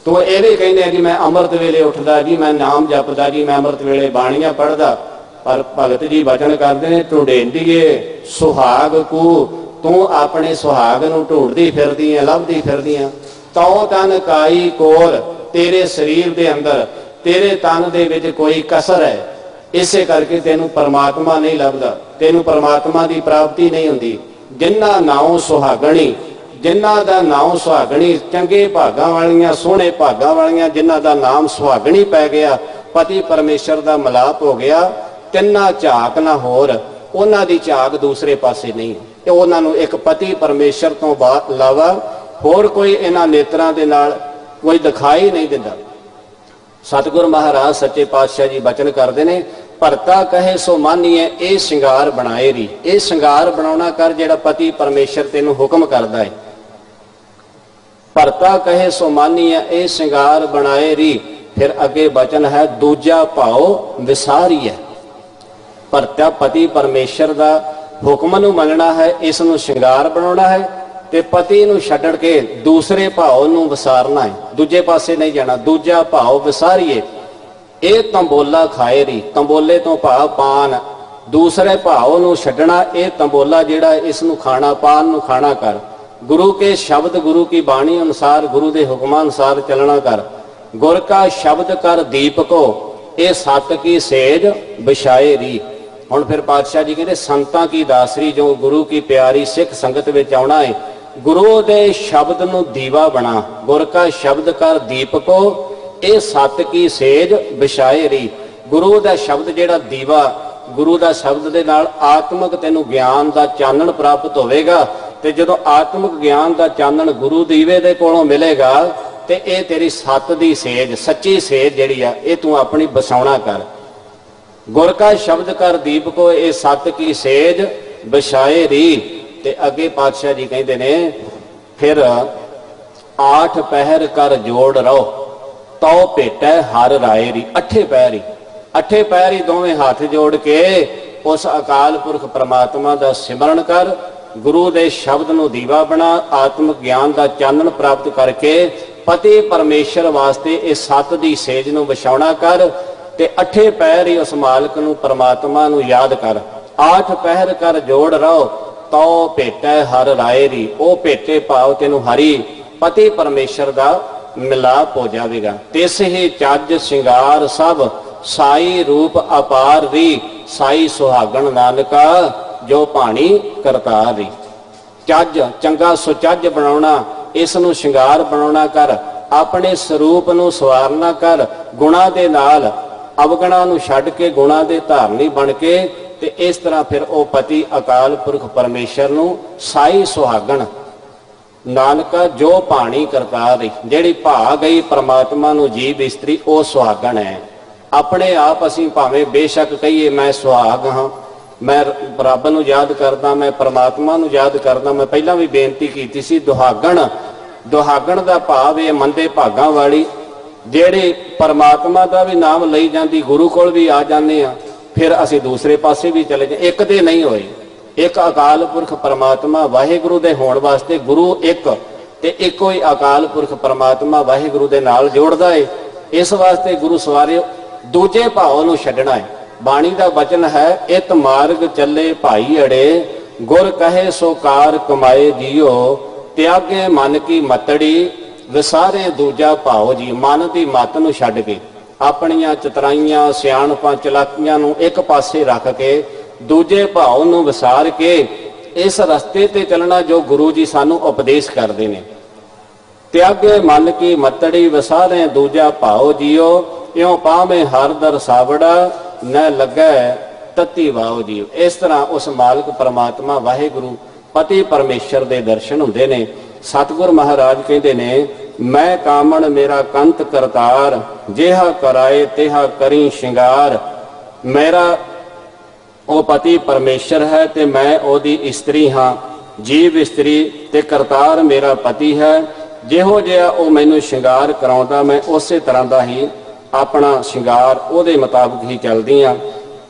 ਤੂੰ ਇਹ ਵੀ ਕਹਿੰਦੇ ਕਿ ਮੈਂ ਅੰਮ੍ਰਿਤ ਵੇਲੇ ਉੱਠਦਾ ਜੀ, ਮੈਂ ਨਾਮ ਜਪਦਾ ਜੀ, ਮੈਂ ਅੰਮ੍ਰਿਤ ਵੇਲੇ ਬਾਣੀਆਂ ਪੜ੍ਹਦਾ, ਪਰ ਭਗਤ ਜੀ ਬਚਨ ਕਰਦੇ ਨੇ, ਢੂੰਢੇਂਦੀਏ ਸੁਹਾਗ ਕੂ। ਤੂੰ ਆਪਣੇ ਸੁਹਾਗ ਨੂੰ ਢੂੰਡਦੀ ਫਿਰਦੀ ਆ, ਲੱਭਦੀ ਫਿਰਦੀ ਆ। ਤਉ ਤਨ ਕਾਈ ਕੋਰ, ਤੇਰੇ ਸਰੀਰ ਦੇ ਅੰਦਰ, ਤੇਰੇ ਤਨ ਦੇ ਵਿੱਚ ਕੋਈ ਕਸਰ ਹੈ, ਇਸੇ ਕਰਕੇ ਤੈਨੂੰ ਪਰਮਾਤਮਾ ਨਹੀਂ ਲੱਭਦਾ, ਤੈਨੂੰ ਪਰਮਾਤਮਾ ਦੀ ਪ੍ਰਾਪਤੀ ਨਹੀਂ ਹੁੰਦੀ। ਜਿਨ੍ਹਾਂ ਨਾਉ ਸੁਹਾਗਣੀ, ਜਿਨ੍ਹਾਂ ਦਾ ਨਾਮ ਸੁਹਾਗਣੀ, ਚੰਗੇ ਭਾਗਾਂ ਵਾਲੀਆਂ, ਸੋਹਣੇ ਭਾਗਾਂ ਵਾਲੀਆਂ, ਜਿਨ੍ਹਾਂ ਦਾ ਨਾਮ ਸੁਹਾਗਣੀ ਪੈ ਗਿਆ, ਪਤੀ ਪਰਮੇਸ਼ਰ ਦਾ ਮਿਲਾਪ ਹੋ ਗਿਆ, ਤਿੰਨਾ ਝਾਕ ਨਾ ਹੋਰ। ਉਹਨਾਂ ਦੀ ਝਾਕ ਦੂਸਰੇ ਪਾਸੇ ਨਹੀਂ, ਤੇ ਉਹਨਾਂ ਨੂੰ ਇੱਕ ਪਤੀ ਪਰਮੇਸ਼ਰ ਤੋਂ ਇਲਾਵਾ ਹੋਰ ਕੋਈ ਇਹਨਾਂ ਨੇਤਰਾਂ ਦੇ ਨਾਲ ਕੋਈ ਦਿਖਾਈ ਨਹੀਂ ਦਿੰਦਾ। ਸਤਿਗੁਰ ਮਹਾਰਾਜ ਸੱਚੇ ਪਾਤਸ਼ਾਹ ਜੀ ਬਚਨ ਕਰਦੇ ਨੇ, ਭਰਤਾ ਕਹੇ ਸੋ ਮਾਨੀਏ, ਇਹ ਸ਼ਿੰਗਾਰ ਬਣਾਏ ਰੀ। ਇਹ ਸ਼ਿੰਗਾਰ ਬਣਾਉਣਾ ਕਰ ਜਿਹੜਾ ਪਤੀ ਪਰਮੇਸ਼ਰ ਤੈਨੂੰ ਹੁਕਮ ਕਰਦਾ ਹੈ। ਭਰਤਾ ਕਹੇ ਸੋ ਮਾਨੀਏ, ਇਹ ਸ਼ਿੰਗਾਰ ਬਣਾਏ ਰੀ। ਫਿਰ ਅੱਗੇ ਬਚਨ ਹੈ, ਦੂਜਾ ਭਾਉ ਵਿਸਾਰੀਐ। ਭਰਤਿਆ ਪਤੀ ਪਰਮੇਸ਼ਰ ਦਾ ਹੁਕਮ ਨੂੰ ਮੰਨਣਾ ਹੈ, ਇਸ ਨੂੰ ਸ਼ਿੰਗਾਰ ਬਣਾਉਣਾ ਹੈ ਤੇ ਪਤੀ ਨੂੰ ਛੱਡ ਕੇ ਦੂਸਰੇ ਭਾਵ ਨੂੰ ਵਿਸਾਰਨਾ ਹੈ, ਦੂਜੇ ਪਾਸੇ ਨਹੀਂ ਜਾਣਾ, ਦੂਜਾ ਭਾਵ ਵਿਸਾਰੀਏ। ਇਹ ਤੰਬੋਲਾ ਖਾਏ ਰੀ, ਤੰਬੋਲੇ ਤੋਂ ਭਾਵ ਪਾਨ, ਦੂਸਰੇ ਭਾਵ ਨੂੰ ਛੱਡਣਾ, ਇਹ ਤੰਬੋਲਾ ਜਿਹੜਾ ਇਸ ਨੂੰ ਖਾਣਾ, ਪਾਨ ਨੂੰ ਖਾਣਾ ਕਰ। ਗੁਰੂ ਕੇ ਸ਼ਬਦ ਗੁਰੂ ਕੀ ਬਾਣੀ ਅਨੁਸਾਰ, ਗੁਰੂ ਦੇ ਹੁਕਮਾਂ ਅਨੁਸਾਰ ਚੱਲਣਾ ਕਰ। ਗੁਰ ਕਾ ਸ਼ਬਦ ਕਰ ਦੀਪਕੋ, ਇਹ ਸਤ ਕੀ ਸੇਜ ਵਿਛਾਏ ਰੀ। ਹੁਣ ਫਿਰ ਪਾਤਸ਼ਾਹ ਜੀ ਕਹਿੰਦੇ ਸੰਤਾਂ ਕੀ ਦਾਸਰੀ, ਜੋ ਗੁਰੂ ਕੀ ਪਿਆਰੀ ਸਿੱਖ ਸੰਗਤ ਵਿੱਚ ਆਉਣਾ ਹੈ, ਗੁਰੂ ਦੇ ਸ਼ਬਦ ਨੂੰ ਦੀਵਾ ਬਣਾ। ਗੁਰ ਕਾ ਸ਼ਬਦ ਕਰ ਦੀਪਕੋ, ਇਹ ਸਤ ਕੀ ਸੇਜ ਵਿਛਾਏ ਰੀ। ਗੁਰੂ ਦਾ ਸ਼ਬਦ ਜਿਹੜਾ ਦੀਵਾ, ਗੁਰੂ ਦਾ ਸ਼ਬਦ ਦੇ ਨਾਲ ਆਤਮਿਕ ਤੈਨੂੰ ਗਿਆਨ ਦਾ ਚਾਨਣ ਪ੍ਰਾਪਤ ਹੋਵੇਗਾ, ਤੇ ਜਦੋਂ ਆਤਮਿਕ ਗਿਆਨ ਦਾ ਚਾਨਣ ਗੁਰੂ ਦੀਵੇ ਦੇ ਕੋਲੋਂ ਮਿਲੇਗਾ ਤੇ ਇਹ ਤੇਰੀ ਸੱਤ ਦੀ ਸੇਜ, ਸੱਚੀ ਸੇਜ ਜਿਹੜੀ ਆ, ਇਹ ਤੂੰ ਆਪਣੀ ਬਸਾਉਣਾ ਕਰ। ਗੁਰ ਕਾ ਸ਼ਬਦ ਕਰ ਦੀਪਕੋ, ਇਹ ਸੱਤ ਕੀ ਸੇਜ ਵਿਛਾਏ ਰੀ। ਤੇ ਅੱਗੇ ਪਾਤਸ਼ਾਹ ਜੀ ਕਹਿੰਦੇ ਨੇ ਫਿਰ ਆਠ ਪਹਿਰ ਕਰ ਜੋੜ ਰਹੋ, ਤਉ ਭੇਟੈ ਹਰ ਰਾਏ ਰੀ। ਅੱਠੇ ਪਹਿਰ ਹੀ ਦੋਵੇਂ ਹੱਥ ਜੋੜ ਕੇ ਉਸ ਅਕਾਲ ਪੁਰਖ ਪ੍ਰਮਾਤਮਾ ਦਾ ਸਿਮਰਨ ਕਰ, ਗੁਰੂ ਦੇ ਸ਼ਬਦ ਨੂੰ ਦੀਵਾ ਬਣਾ, ਆਤਮਿਕ ਗਿਆਨ ਦਾ ਚਾਨਣ ਪ੍ਰਾਪਤ ਕਰਕੇ ਪਤੀ ਪਰਮੇਸ਼ਰ ਵਾਸਤੇ ਇਹ ਸੱਤ ਦੀ ਸੇਜ ਨੂੰ ਵਿਛਾਉਣਾ ਕਰ, ਤੇ ਅੱਠੇ ਪਹਿਰ ਹੀ ਉਸ ਮਾਲਕ ਨੂੰ ਪਰਮਾਤਮਾ ਨੂੰ ਯਾਦ ਕਰ। ਆਠ ਪਹਿਰ ਕਰ ਜੋੜ ਰਹੋ, ਤਉ ਭੇਟੈ ਹਰ ਰਾਏ ਰੀ। ਉਹ ਭੇਟੇ ਭਾਵ ਤੈਨੂੰ ਹਰੀ ਪਤੀ ਪਰਮੇਸ਼ਰ ਦਾ ਮਿਲਾਪ ਹੋ ਜਾਵੇਗਾ। ਤਿਸ ਹੀ ਚੱਜ ਸ਼ਿੰਗਾਰ ਸਭ, ਸਾਈ ਰੂਪ ਅਪਾਰ ਰੀ। ਸਾਈ ਸੁਹਾਗਣ ਨਾਨਕਾ, ਜੋ ਭਾਣੀ ਕਰਤਾਰ ਰੀ। ਚੱਜ ਚੰਗਾ ਸੁਚੱਜ ਬਣਾਉਣਾ, ਇਸ ਨੂੰ ਸ਼ਿੰਗਾਰ ਬਣਾਉਣਾ ਕਰ, ਆਪਣੇ ਸਰੂਪ ਨੂੰ ਸਵਾਰਨਾ ਕਰ, ਗੁਣਾ ਦੇ ਨਾਲ ਅਵਗੁਣਾ ਨੂੰ ਛੱਡ ਕੇ ਗੁਣਾ ਦੇ ਧਾਰਨੀ ਬਣ ਕੇ, ਤੇ ਇਸ ਤਰ੍ਹਾਂ ਫਿਰ ਉਹ ਪਤੀ ਅਕਾਲ ਪੁਰਖ ਪਰਮੇਸ਼ਰ ਨੂੰ ਸਾਈ ਸੁਹਾਗਣ ਨਾਨਕਾ, ਜੋ ਭਾਣੀ ਕਰਤਾਰ ਰੀ। ਜਿਹੜੀ ਭਾ ਗਈ ਪਰਮਾਤਮਾ ਨੂੰ ਜੀਵ ਇਸਤਰੀ, ਉਹ ਸੁਹਾਗਣ ਹੈ। ਆਪਣੇ ਆਪ ਅਸੀਂ ਭਾਵੇਂ ਬੇਸ਼ੱਕ ਕਹੀਏ ਮੈਂ ਸੁਹਾਗ ਹਾਂ, ਮੈਂ ਰੱਬ ਨੂੰ ਯਾਦ ਕਰਦਾ, ਮੈਂ ਪਰਮਾਤਮਾ ਨੂੰ ਯਾਦ ਕਰਦਾ। ਮੈਂ ਪਹਿਲਾਂ ਵੀ ਬੇਨਤੀ ਕੀਤੀ ਸੀ, ਦੁਹਾਗਣ ਦਾ ਭਾਵ ਇਹ ਮੰਦੇ ਭਾਗਾਂ ਵਾਲੀ, ਜਿਹੜੇ ਪਰਮਾਤਮਾ ਦਾ ਵੀ ਨਾਮ ਲਈ ਜਾਂਦੀ, ਗੁਰੂ ਕੋਲ ਵੀ ਆ ਜਾਂਦੇ ਆ, ਫਿਰ ਅਸੀਂ ਦੂਸਰੇ ਪਾਸੇ ਵੀ ਚਲੇ ਜਾਂਦੇ। ਇੱਕ ਦੇ ਨਹੀਂ ਹੋਏ, ਇੱਕ ਅਕਾਲ ਪੁਰਖ ਪਰਮਾਤਮਾ ਵਾਹਿਗੁਰੂ ਦੇ ਹੋਣ ਵਾਸਤੇ ਗੁਰੂ ਇੱਕ, ਤੇ ਇੱਕੋ ਹੀ ਅਕਾਲ ਪੁਰਖ ਪਰਮਾਤਮਾ ਵਾਹਿਗੁਰੂ ਦੇ ਨਾਲ ਜੋੜਦਾ ਏ। ਇਸ ਵਾਸਤੇ ਗੁਰੂ ਸਵਾਰਿਓ ਦੂਜੇ ਭਾਵ ਨੂੰ ਛੱਡਣਾ ਹੈ। ਬਾਣੀ ਦਾ ਵਚਨ ਹੈ, ਇਤ ਮਾਰਗ ਚੱਲੇ ਭਾਈ ਅੜੇ, ਗੁਰ ਕਹੇ ਸੋ ਕਾਰ ਕਮਾਏ ਜੀਓ। ਤਿਆਗੇ ਮਨ ਕੀ ਮਤੜੀ, ਵਿਸਾਰੇ ਦੂਜਾ ਭਾਵ ਜੀ। ਮਨ ਦੀ ਮਤ ਨੂੰ ਛੱਡ ਕੇ ਆਪਣੀਆਂ ਚਤਰਾਈਆਂ ਸਿਆਣਪਾਂ ਚਲਾਕੀਆਂ ਨੂੰ ਇੱਕ ਪਾਸੇ ਰੱਖ ਕੇ ਦੂਜੇ ਭਾਵ ਨੂੰ ਵਿਸਾਰ ਕੇ ਇਸ ਰਸਤੇ ਤੇ ਚੱਲਣਾ ਜੋ ਗੁਰੂ ਜੀ ਸਾਨੂੰ ਉਪਦੇਸ਼ ਕਰਦੇ ਨੇ। ਤਿਆਗੇ ਮਨ ਕੀ ਮਤੜੀ, ਵਿਸਾਰੇ ਦੂਜਾ ਭਾਵ ਜੀਓ। ਇਉਂ ਪਾਵੇਂ ਹਰ ਦਰ ਸਾਵੜਾ, ਨ ਲੱਗੈ ਤਤੀ ਵਾਓ ਜੀਓ। ਇਸ ਤਰ੍ਹਾਂ ਉਸ ਮਾਲਕ ਪਰਮਾਤਮਾ ਵਾਹਿਗੁਰੂ ਪਤੀ ਪਰਮੇਸ਼ਰ ਦੇ ਦਰਸ਼ਨ ਹੁੰਦੇ ਨੇ। ਸਤਿਗੁਰ ਮਹਾਰਾਜ ਕਹਿੰਦੇ ਨੇ, ਮੈਂ ਕਾਮਣ ਮੇਰਾ ਕੰਤ ਕਰਤਾਰ, ਜਿਹਾ ਕਰਾਏ ਤਿਹਾ ਕਰੀ ਸ਼ਿੰਗਾਰ। ਮੇਰਾ ਉਹ ਪਤੀ ਪਰਮੇਸ਼ਰ ਹੈ ਤੇ ਮੈਂ ਉਹਦੀ ਇਸਤਰੀ ਹਾਂ, ਜੀਵ ਇਸਤਰੀ, ਤੇ ਕਰਤਾਰ ਮੇਰਾ ਪਤੀ ਹੈ। ਜਿਹੋ ਜਿਹਾ ਉਹ ਮੈਨੂੰ ਸ਼ਿੰਗਾਰ ਕਰਾਉਂਦਾ, ਮੈਂ ਉਸੇ ਤਰ੍ਹਾਂ ਦਾ ਹੀ ਆਪਣਾ ਸ਼ਿੰਗਾਰ ਉਹਦੇ ਮੁਤਾਬਕ ਹੀ ਚੱਲਦੀ ਹਾਂ।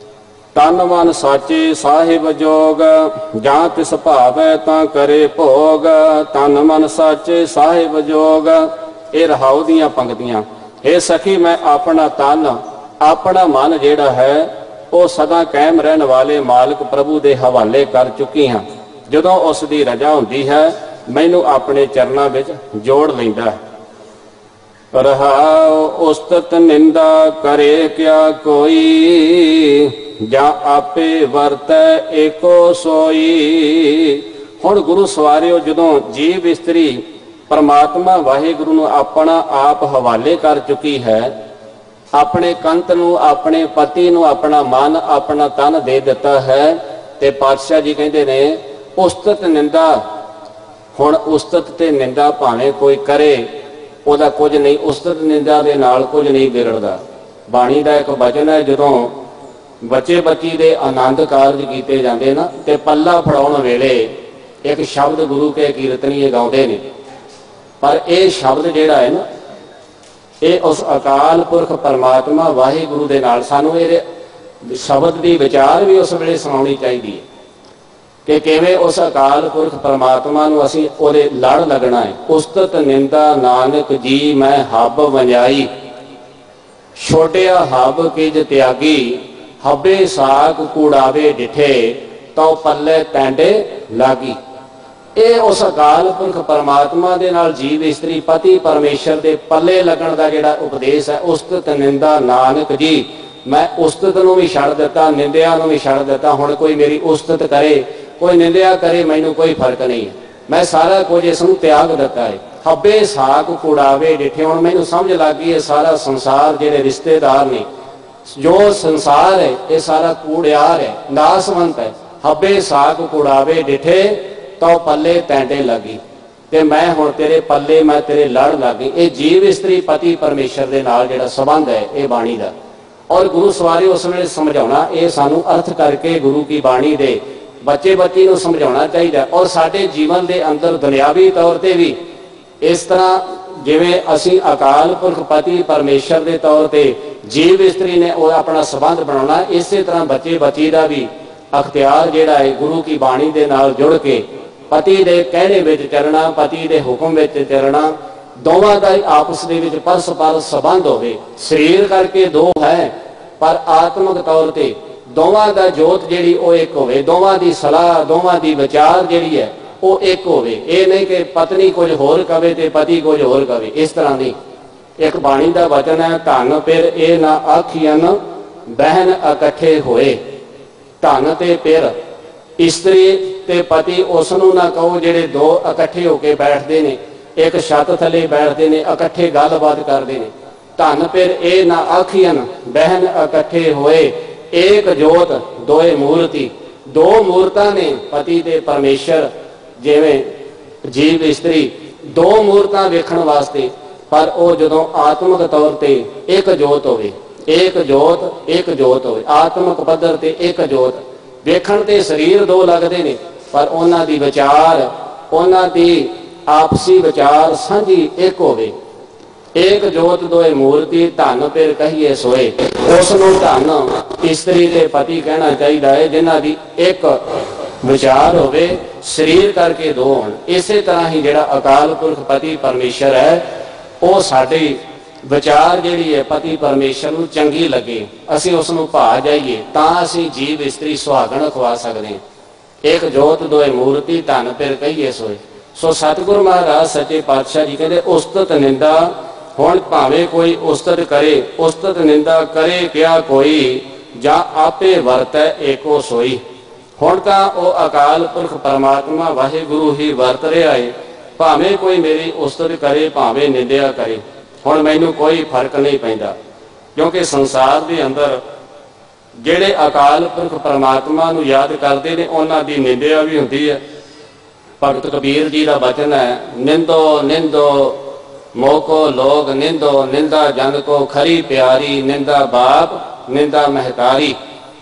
ਤਨ ਮਨ ਸਾਚੇ ਸਾਹਿਬ ਜੋਗ, ਜਾਂ ਤਿਸ ਭਾਵੈ ਤਾਂ ਕਰੇ ਭੋਗ। ਤਨ ਮਨ ਸਾਚੇ ਸਾਹਿਬ ਜੋਗ, ਇਹ ਰਹਾਉ ਦੀਆਂ ਪੰਕਤੀਆਂ। ਇਹ ਸਖੀ ਮੈਂ ਆਪਣਾ ਤਨ ਆਪਣਾ ਮਨ ਜਿਹੜਾ ਹੈ ਉਹ ਸਦਾ ਕਾਇਮ ਰਹਿਣ ਵਾਲੇ ਮਾਲਕ ਪ੍ਰਭੂ ਦੇ ਹਵਾਲੇ ਕਰ ਚੁੱਕੀ ਹਾਂ। ਜਦੋਂ ਉਸ ਦੀ ਰਜ਼ਾ ਹੁੰਦੀ ਹੈ ਮੈਨੂੰ ਆਪਣੇ ਚਰਨਾਂ ਵਿੱਚ ਜੋੜ ਲੈਂਦਾ। ਰਹਾਉ ਉਸਤਤ ਨਿੰਦਾ ਕਰੇ ਕਿਆ ਕੋਈ, ਜਾਂ ਆਪੇ ਵਰਤੈ ਏਕੋ ਸੋਈ। ਹੁਣ ਗੁਰੂ ਸਵਾਰਿਓ ਜਦੋਂ ਜੀਵ ਇਸਤਰੀ ਪਰਮਾਤਮਾ ਵਾਹਿਗੁਰੂ ਨੂੰ ਆਪਣਾ ਆਪ ਹਵਾਲੇ ਕਰ ਚੁੱਕੀ ਹੈ, ਆਪਣੇ ਕੰਤ ਨੂੰ ਆਪਣੇ ਪਤੀ ਨੂੰ ਆਪਣਾ ਮਨ ਆਪਣਾ ਤਨ ਦੇ ਦਿੱਤਾ ਹੈ, ਤੇ ਪਾਤਸ਼ਾਹ ਜੀ ਕਹਿੰਦੇ ਨੇ ਉਸਤਤ ਨਿੰਦਾ। ਹੁਣ ਉਸਤਤ ਤੇ ਨਿੰਦਾ ਭਾਵੇਂ ਕੋਈ ਕਰੇ ਉਹਦਾ ਕੁਝ ਨਹੀਂ, ਉਸਤਤ ਨਿੰਦਾ ਦੇ ਨਾਲ ਕੁਝ ਨਹੀਂ ਵਿਗੜਦਾ। ਬਾਣੀ ਦਾ ਇੱਕ ਵਚਨ ਹੈ, ਜਦੋਂ ਬੱਚੇ ਬੱਚੀ ਦੇ ਆਨੰਦ ਕਾਰਜ ਕੀਤੇ ਜਾਂਦੇ ਨਾ, ਤੇ ਪੱਲਾ ਫੜਾਉਣ ਵੇਲੇ ਇੱਕ ਸ਼ਬਦ ਗੁਰੂ ਕੇ ਕੀਰਤਨੀਏ ਗਾਉਂਦੇ ਨੇ, ਪਰ ਇਹ ਸ਼ਬਦ ਜਿਹੜਾ ਹੈ ਨਾ, ਇਹ ਉਸ ਅਕਾਲ ਪੁਰਖ ਪਰਮਾਤਮਾ ਵਾਹਿਗੁਰੂ ਦੇ ਨਾਲ ਸਾਨੂੰ ਇਹ शब्द की विचार भी उस वेले सुनानी चाहिए कि किवें उस अकाल पुरख परमात्मा नूं असीं उहदे लड़ लगना है। उस्तत निंदा नानक जी मैं हब वंजाई, छोटिया हब किज त्यागी, हबे साग कूड़ावे डिठे, तो पल्ले टैंडे लागी। ये उस अकाल पुरख परमात्मा दे नाल जीव इस्तरी पति परमेश्वर दे पल्ले लगन का जिहड़ा उपदेश है, उस्तत निंदा नानक जी मैं उस्तत नूं भी छड्ड दिता, निंदिया नूं भी छड्ड दिता। हुण कोई मेरी उस्तत करे, कोई निंदिया करे, मैनूं कोई फर्क नहीं है, मैं सारा कुछ इसनूं त्याग दिता है। हब्बे साक कुड़ावे डिठे, हुण मैनूं समझ लग गई है सारा संसार जिहड़े रिश्तेदार ने, जो संसार है ये सारा कूड़ियार है, नासवंत है। हब्बे साक कुड़ावे डिठे तो पल्ले टैंडे लगी, ते मैं हुण तेरे पल्ले मैं तेरे लड़ लगी। ये जीव इस्तरी पति परमेश्वर दे नाल जिहड़ा संबंध है ये बाणी दा, और गुरु सवारी उस वेले समझाउणा, ये सानू अर्थ करके गुरु की बाणी दे बच्चे बच्ची नूं समझाउणा चाहिए। और साडे जीवन दे अंदर दुनियावी तौर ते भी इस तरह जिवें असीं अकाल पुरख पति परमेश्वर दे तौर ते जीव इस्तरी ने वो अपना संबंध बनाउणा, इसे तरह बच्चे बच्ची का भी अख्तियार जिहड़ा है गुरु की बाणी दे नाल जुड़ के पति दे कहने विच चलना, पति दे हुक्म विच चलना, दोवां दा आपस दे विच परस्पर संबंध होवे। शरीर करके दो है पर आत्मक तौर ते दोवां दा जोत जिहड़ी ओ एक होवे, दोवां दी सलाह दोवां दी विचार जिहड़ी है वो एक होवे। ये नहीं कि पत्नी कुछ होर कवे ते पति कुछ होर कवे, इस तरह नहीं। एक बाणी दा वचन है, धन फिर ए ना आखियन बहन इकट्ठे होए। धन ते फिर इस्त्री ते पति उसनूं ना कहो जिहड़े दो इकट्ठे होके बैठते ने, एक छत थले बैठते ने, इकट्ठे गलबात करते हैं। धन फिर ए ना आखियन बहन इकट्ठे होए, एक जोत दोए मूर्ति। दो मूर्तां ने पति ते परमेश्वर, जिवें जीव इस्तरी दो मूर्तां वेखण वास्ते, पर वो जदों आत्मक तौर ते एक जोत होवे, एक जोत होवे, आत्मक पद्धर ते एक जोत। वेखण ते शरीर दो लगते ने पर उन्हां दी विचार, उन्हां दी आपसी विचार सांझी एक होवे। एक जोत दोए मूर्ति, धन फिर कहिए सोए। उसनूं धन इस्त्री ते पति कहना चाहिए है जिन्हां दी एक विचार होवे, शरीर करके दो होण। इसे तरह ही जिहड़ा अकाल पुरख पति परमेश्वर है वो साडी विचार जिहड़ी है पति परमेश्वर नूं चंगी लगे, असीं उसनूं भा जाइए, तां असीं जीव इस्तरी सुहागण खवा सकदे हां। एक जोत दोए मूर्ति, धन फिर कहिए सोए। सो सतगुरु महाराज सच्चे पातशाह जी कहते उस्तत निंदा, हुण भावें कोई उस्तत करे, उस्तत निंदा करे क्या कोई, जा आपे वरतै एको सोई। हुण तां वो अकाल पुरख परमात्मा वाहिगुरु ही वरत रहा है, भावें कोई मेरी उस्तत करे भावें निंदिया करे, हुण मैनूं कोई फर्क नहीं पैंदा। क्योंकि संसार दे अंदर जिहड़े अकाल पुरख परमात्मा नूं याद करते हैं उन्हां दी निंदिया भी हुंदी है। भगत कबीर जी का वचन है, निंदो निंदो मोको लोग निंदो, निंदा जन को खरी प्यारी, निंदा बाप निंदा महतारी।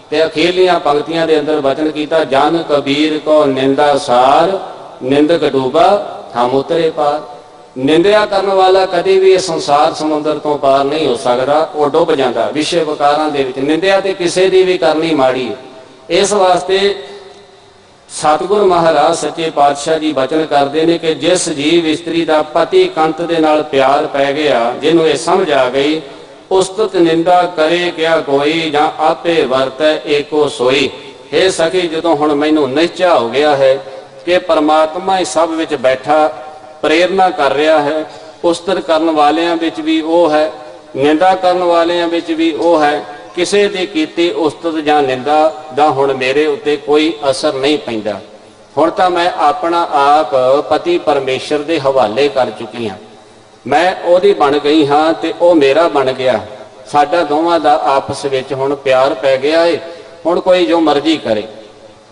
ते अखीरलियां पंक्तियां दे अंदर वचन कीता, जन कबीर को निंदा सार, निंदक डूबा हम उतरे पार। निंदिया करने वाला कभी भी इस संसार समुद्र तो पार नहीं हो सकता, वो डुब जाता विषय विकारां दे विच। निंदिया ते किसी दी भी करनी माड़ी है। इस वास्ते सतगुरु महाराज सच्चे पातशाह जी वचन करते हैं कि जिस जीव इस्त्री का पति कंत दे नाल प्यार पै गया, जिन्हों ये समझ आ गई, उस्तत निंदा करे क्या कोई, जां आपे वरतै एको सोई। हे सखी, जदों हुण मैनूं निश्चा हो गया है कि परमात्मा ही सब विच बैठा प्रेरणा कर रहा है, उस्तत करन वालियां विच भी वो है, निंदा करन वालियां विच भी वो है, किसी दी कीती उस्तत जां निंदा दा हुण मेरे उत्ते कोई असर नहीं पैंदा। हुण तां मैं अपना आप पति परमेश्वर दे हवाले कर चुकी हाँ, मैं ओदी बन गई हाँ ते ओ मेरा बन गया। साडा दोवां दा आपस विच हुण प्यार पै गया है, हुण कोई जो मर्जी करे।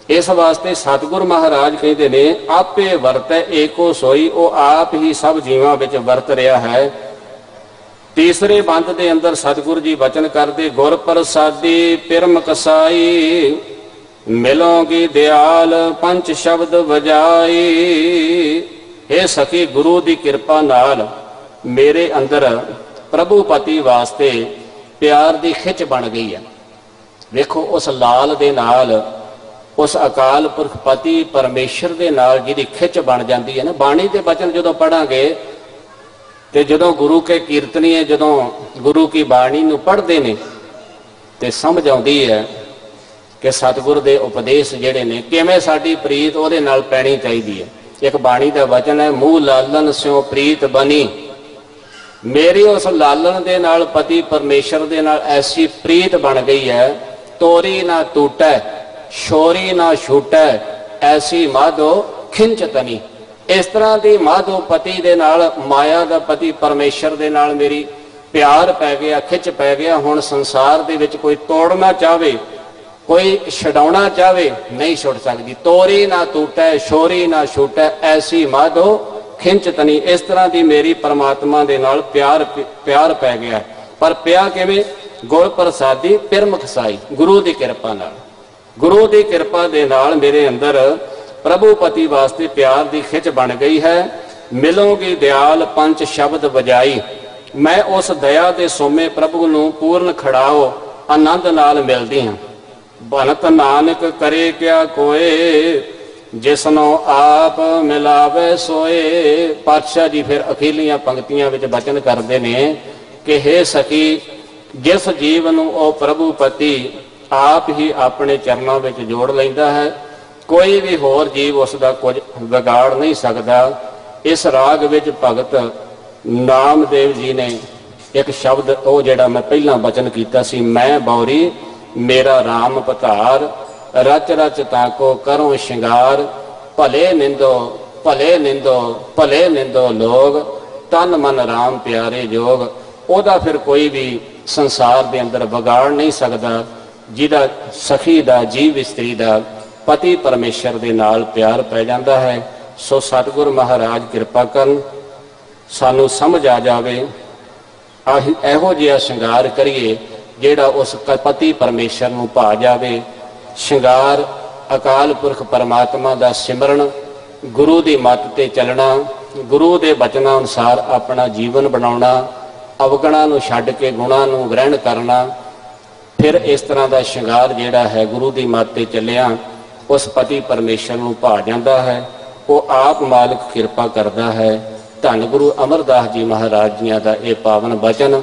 इस वास्ते सतगुरु महाराज कहते ने, आपे वरतै एको सोई, वो आप ही सब जीवां विच वरत रहा है। तीसरे बंद के अंदर सतगुरु जी वचन करते, गुर प्रसादी पिरम कसाई, मिलोगी दयाल पंच शब्द वजाई। हे सखी, गुरु की कृपा नाल मेरे अंदर प्रभु पति वास्ते प्यार की खिच बन गई है। ਵੇਖੋ ਉਸ ਲਾਲ ਦੇ ਨਾਲ, ਉਸ ਅਕਾਲ ਪੁਰਖ ਪਤੀ ਪਰਮੇਸ਼ਰ ਦੇ ਨਾਲ ਜਿਹਦੀ ਖਿੱਚ ਬਣ ਜਾਂਦੀ ਹੈ ਨਾ। ਬਾਣੀ ਦੇ ਬਚਨ ਜਦੋਂ ਪੜਾਂਗੇ ਤੇ ਜਦੋਂ ਗੁਰੂ ਕੇ ਕੀਰਤਨੀਏ ਜਦੋਂ ਗੁਰੂ ਕੀ ਬਾਣੀ ਨੂੰ ਪੜ੍ਹਦੇ ਨੇ ਤੇ ਸਮਝ ਆਉਂਦੀ ਹੈ ਕਿ ਸਤਿਗੁਰ ਦੇ ਉਪਦੇਸ਼ ਜਿਹੜੇ ਨੇ ਕਿਵੇਂ ਸਾਡੀ ਪ੍ਰੀਤ ਉਹਦੇ ਨਾਲ ਪੈਣੀ ਚਾਹੀਦੀ ਹੈ। ਇੱਕ ਬਾਣੀ ਦਾ ਵਚਨ ਹੈ, ਮੂੰਹ ਲਾਲਨ ਸਿਉ ਪ੍ਰੀਤ ਬਣੀ। ਮੇਰੀ ਉਸ ਲਾਲਨ ਦੇ ਨਾਲ, ਪਤੀ ਪਰਮੇਸ਼ਰ ਦੇ ਨਾਲ ਐਸੀ ਪ੍ਰੀਤ ਬਣ ਗਈ ਹੈ, ਤੋਰੀ ਨਾ ਟੂਟੈ ਸ਼ੋਰੀ ਨਾ ਛੂਟੈ ਐਸੀ ਮਾਧੋ ਖਿੰਚਤਨੀ। ਇਸ ਤਰ੍ਹਾਂ ਦੀ ਮਾਧੋ ਪਤੀ ਦੇ ਨਾਲ, ਮਾਇਆ ਦਾ ਪਤੀ ਪਰਮੇਸ਼ਰ ਦੇ ਨਾਲ ਮੇਰੀ ਪਿਆਰ ਪੈ ਗਿਆ, ਖਿੱਚ ਪੈ ਗਿਆ। ਹੁਣ ਸੰਸਾਰ ਦੇ ਵਿੱਚ ਕੋਈ ਤੋੜਨਾ ਚਾਹਵੇ, ਕੋਈ ਛਡਾਉਣਾ ਚਾਹਵੇ, ਨਹੀਂ ਛੁੱਟ ਸਕਦੀ। ਤੋਰੀ ਨਾ ਟੂਟੈ ਸ਼ੋਰੀ ਨਾ ਛੂਟੈ ਐਸੀ ਮਾਧੋ ਖਿੰਚਤਨੀ। ਇਸ ਤਰ੍ਹਾਂ ਦੀ ਮੇਰੀ ਪਰਮਾਤਮਾ ਦੇ ਨਾਲ ਪਿਆਰ ਪੈ ਗਿਆ। ਪਰ ਪਿਆ ਕਿਵੇਂ? ਗੁਰ ਪ੍ਰਸਾਦੀ ਪਿਰਮੁਖ ਸਾਈ, ਗੁਰੂ ਦੀ ਕਿਰਪਾ ਨਾਲ। ਗੁਰੂ ਦੀ ਕਿਰਪਾ ਦੇ ਨਾਲ ਮੇਰੇ ਅੰਦਰ ਪ੍ਰਭੂ ਪਤੀ ਵਾਸਤੇ ਪਿਆਰ ਦੀ ਖਿੱਚ ਬਣ ਗਈ ਹੈ। ਮਿਲੋਗੀ ਦਿਆਲ ਪੰਜ ਸ਼ਬਦ ਵਜਾਈ, ਮੈਂ ਉਸ ਦਇਆ ਦੇ ਸੋਮੇ ਪ੍ਰਭੂ ਨੂੰ ਪੂਰਨ ਖੜਾਓ ਆਨੰਦ ਨਾਲ ਮਿਲਦੀ ਹਾਂ। ਬਨਤ ਨਾਨਕ ਕਰੇ ਕਿਆ ਕੋਏ, ਜਿਸਨੋਂ ਆਪ ਮਿਲਾਵੇ ਸੋਏ। ਪਾਤਸ਼ਾਹ ਜੀ ਫਿਰ ਅਖੀਲੀਆਂ ਪੰਕਤੀਆਂ ਵਿੱਚ ਬਚਨ ਕਰਦੇ ਨੇ ਕਿ ਹੇ ਸਖੀ, ਜਿਸ ਜੀਵ ਨੂੰ ਉਹ ਪ੍ਰਭੂ ਪਤੀ ਆਪ ਹੀ ਆਪਣੇ ਚਰਨਾਂ ਵਿੱਚ ਜੋੜ ਲੈਂਦਾ ਹੈ, ਕੋਈ ਵੀ ਹੋਰ ਜੀਵ ਉਸ ਦਾ ਕੁਝ ਵਿਗਾੜ ਨਹੀਂ ਸਕਦਾ। ਇਸ ਰਾਗ ਵਿੱਚ ਭਗਤ ਨਾਮਦੇਵ ਜੀ ਨੇ ਇੱਕ ਸ਼ਬਦ, ਉਹ ਜਿਹੜਾ ਮੈਂ ਪਹਿਲਾਂ ਬਚਨ ਕੀਤਾ ਸੀ, ਮੈਂ ਬੌਰੀ ਮੇਰਾ ਰਾਮ ਪਧਾਰ, ਰਚ ਰਚ ਤਾਕੋ ਕਰੋ ਸ਼ਿੰਗਾਰ, ਭਲੇ ਨਿੰਦੋ ਭਲੇ ਨਿੰਦੋ ਭਲੇ ਨਿੰਦੋ ਲੋਗ, ਤਨ ਮਨ ਰਾਮ ਪਿਆਰੇ ਜੋਗ। ਉਹਦਾ ਫਿਰ ਕੋਈ ਵੀ ਸੰਸਾਰ ਦੇ ਅੰਦਰ ਵਿਗਾੜ ਨਹੀਂ ਸਕਦਾ, ਜਿਹਦਾ ਸਖੀ ਦਾ, ਜੀਵ ਇਸਤਰੀ ਦਾ ਪਤੀ ਪਰਮੇਸ਼ਰ ਦੇ ਨਾਲ ਪਿਆਰ ਪੈ ਜਾਂਦਾ ਹੈ। ਸੋ ਸਤਿਗੁਰ ਮਹਾਰਾਜ ਕਿਰਪਾ ਕਰਨ, ਸਾਨੂੰ ਸਮਝ ਆ ਜਾਵੇ, ਇਹੋ ਜਿਹਾ ਸ਼ਿੰਗਾਰ ਕਰੀਏ ਜਿਹੜਾ ਉਸ ਪਤੀ ਪਰਮੇਸ਼ਰ ਨੂੰ ਭਾ ਜਾਵੇ। ਸ਼ਿੰਗਾਰ ਅਕਾਲ ਪੁਰਖ ਪਰਮਾਤਮਾ ਦਾ ਸਿਮਰਨ, ਗੁਰੂ ਦੀ ਮੱਤ ਤੇ ਚੱਲਣਾ, ਗੁਰੂ ਦੇ ਬਚਨਾਂ ਅਨੁਸਾਰ ਆਪਣਾ ਜੀਵਨ ਬਣਾਉਣਾ, ਅਵਗੁਣਾਂ ਨੂੰ ਛੱਡ ਕੇ ਗੁਣਾਂ ਨੂੰ ਗ੍ਰਹਿਣ ਕਰਨਾ। ਫਿਰ ਇਸ ਤਰ੍ਹਾਂ ਦਾ ਸ਼ਿੰਗਾਰ ਜਿਹੜਾ ਹੈ ਗੁਰੂ ਦੀ ਮੱਤ ਤੇ ਚੱਲਿਆ ਉਸ ਪਤੀ ਪਰਮੇਸ਼ਰ ਨੂੰ ਭਾ ਜਾਂਦਾ ਹੈ। ਉਹ ਆਪ ਮਾਲਕ ਕਿਰਪਾ ਕਰਦਾ ਹੈ। ਧੰਨ ਗੁਰੂ ਅਮਰਦਾਸ ਜੀ ਮਹਾਰਾਜ ਜੀਆਂ ਦਾ ਇਹ ਪਾਵਨ ਬਚਨ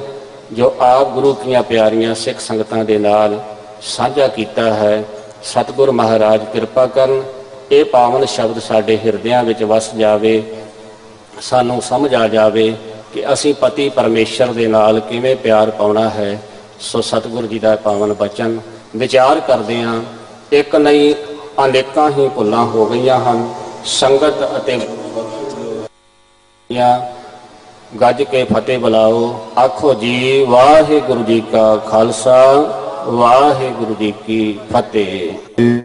ਜੋ ਆਪ ਗੁਰੂ ਕੀਆਂ ਪਿਆਰੀਆਂ ਸਿੱਖ ਸੰਗਤਾਂ ਦੇ ਨਾਲ ਸਾਂਝਾ ਕੀਤਾ ਹੈ। ਸਤਿਗੁਰ ਮਹਾਰਾਜ ਕਿਰਪਾ ਕਰਨ, ਇਹ ਪਾਵਨ ਸ਼ਬਦ ਸਾਡੇ ਹਿਰਦਿਆਂ ਵਿੱਚ ਵਸ ਜਾਵੇ, ਸਾਨੂੰ ਸਮਝ ਆ ਜਾਵੇ ਕਿ ਅਸੀਂ ਪਤੀ ਪਰਮੇਸ਼ਰ ਦੇ ਨਾਲ ਕਿਵੇਂ ਪਿਆਰ ਪਾਉਣਾ ਹੈ। ਸੋ ਸਤਿਗੁਰ ਜੀ ਦਾ ਪਾਵਨ ਬਚਨ ਵਿਚਾਰ ਕਰਦੇ ਹਾਂ। ਇੱਕ ਨਹੀਂ ਅਨੇਕਾਂ ਹੀ ਭੁੱਲਾਂ ਹੋ ਗਈਆਂ ਹਨ। ਸੰਗਤ ਅਤੇ ਗੱਜ ਕੇ ਫਤਿਹ ਬੁਲਾਓ। ਆਖੋ ਜੀ ਵਾਹਿਗੁਰੂ ਜੀ ਕਾ ਖਾਲਸਾ, ਵਾਹਿਗੁਰੂ ਜੀ ਕੀ ਫਤਿਹ।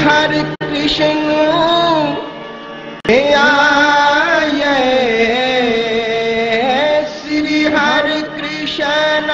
Hare Krishna, Shri Hare Krishna,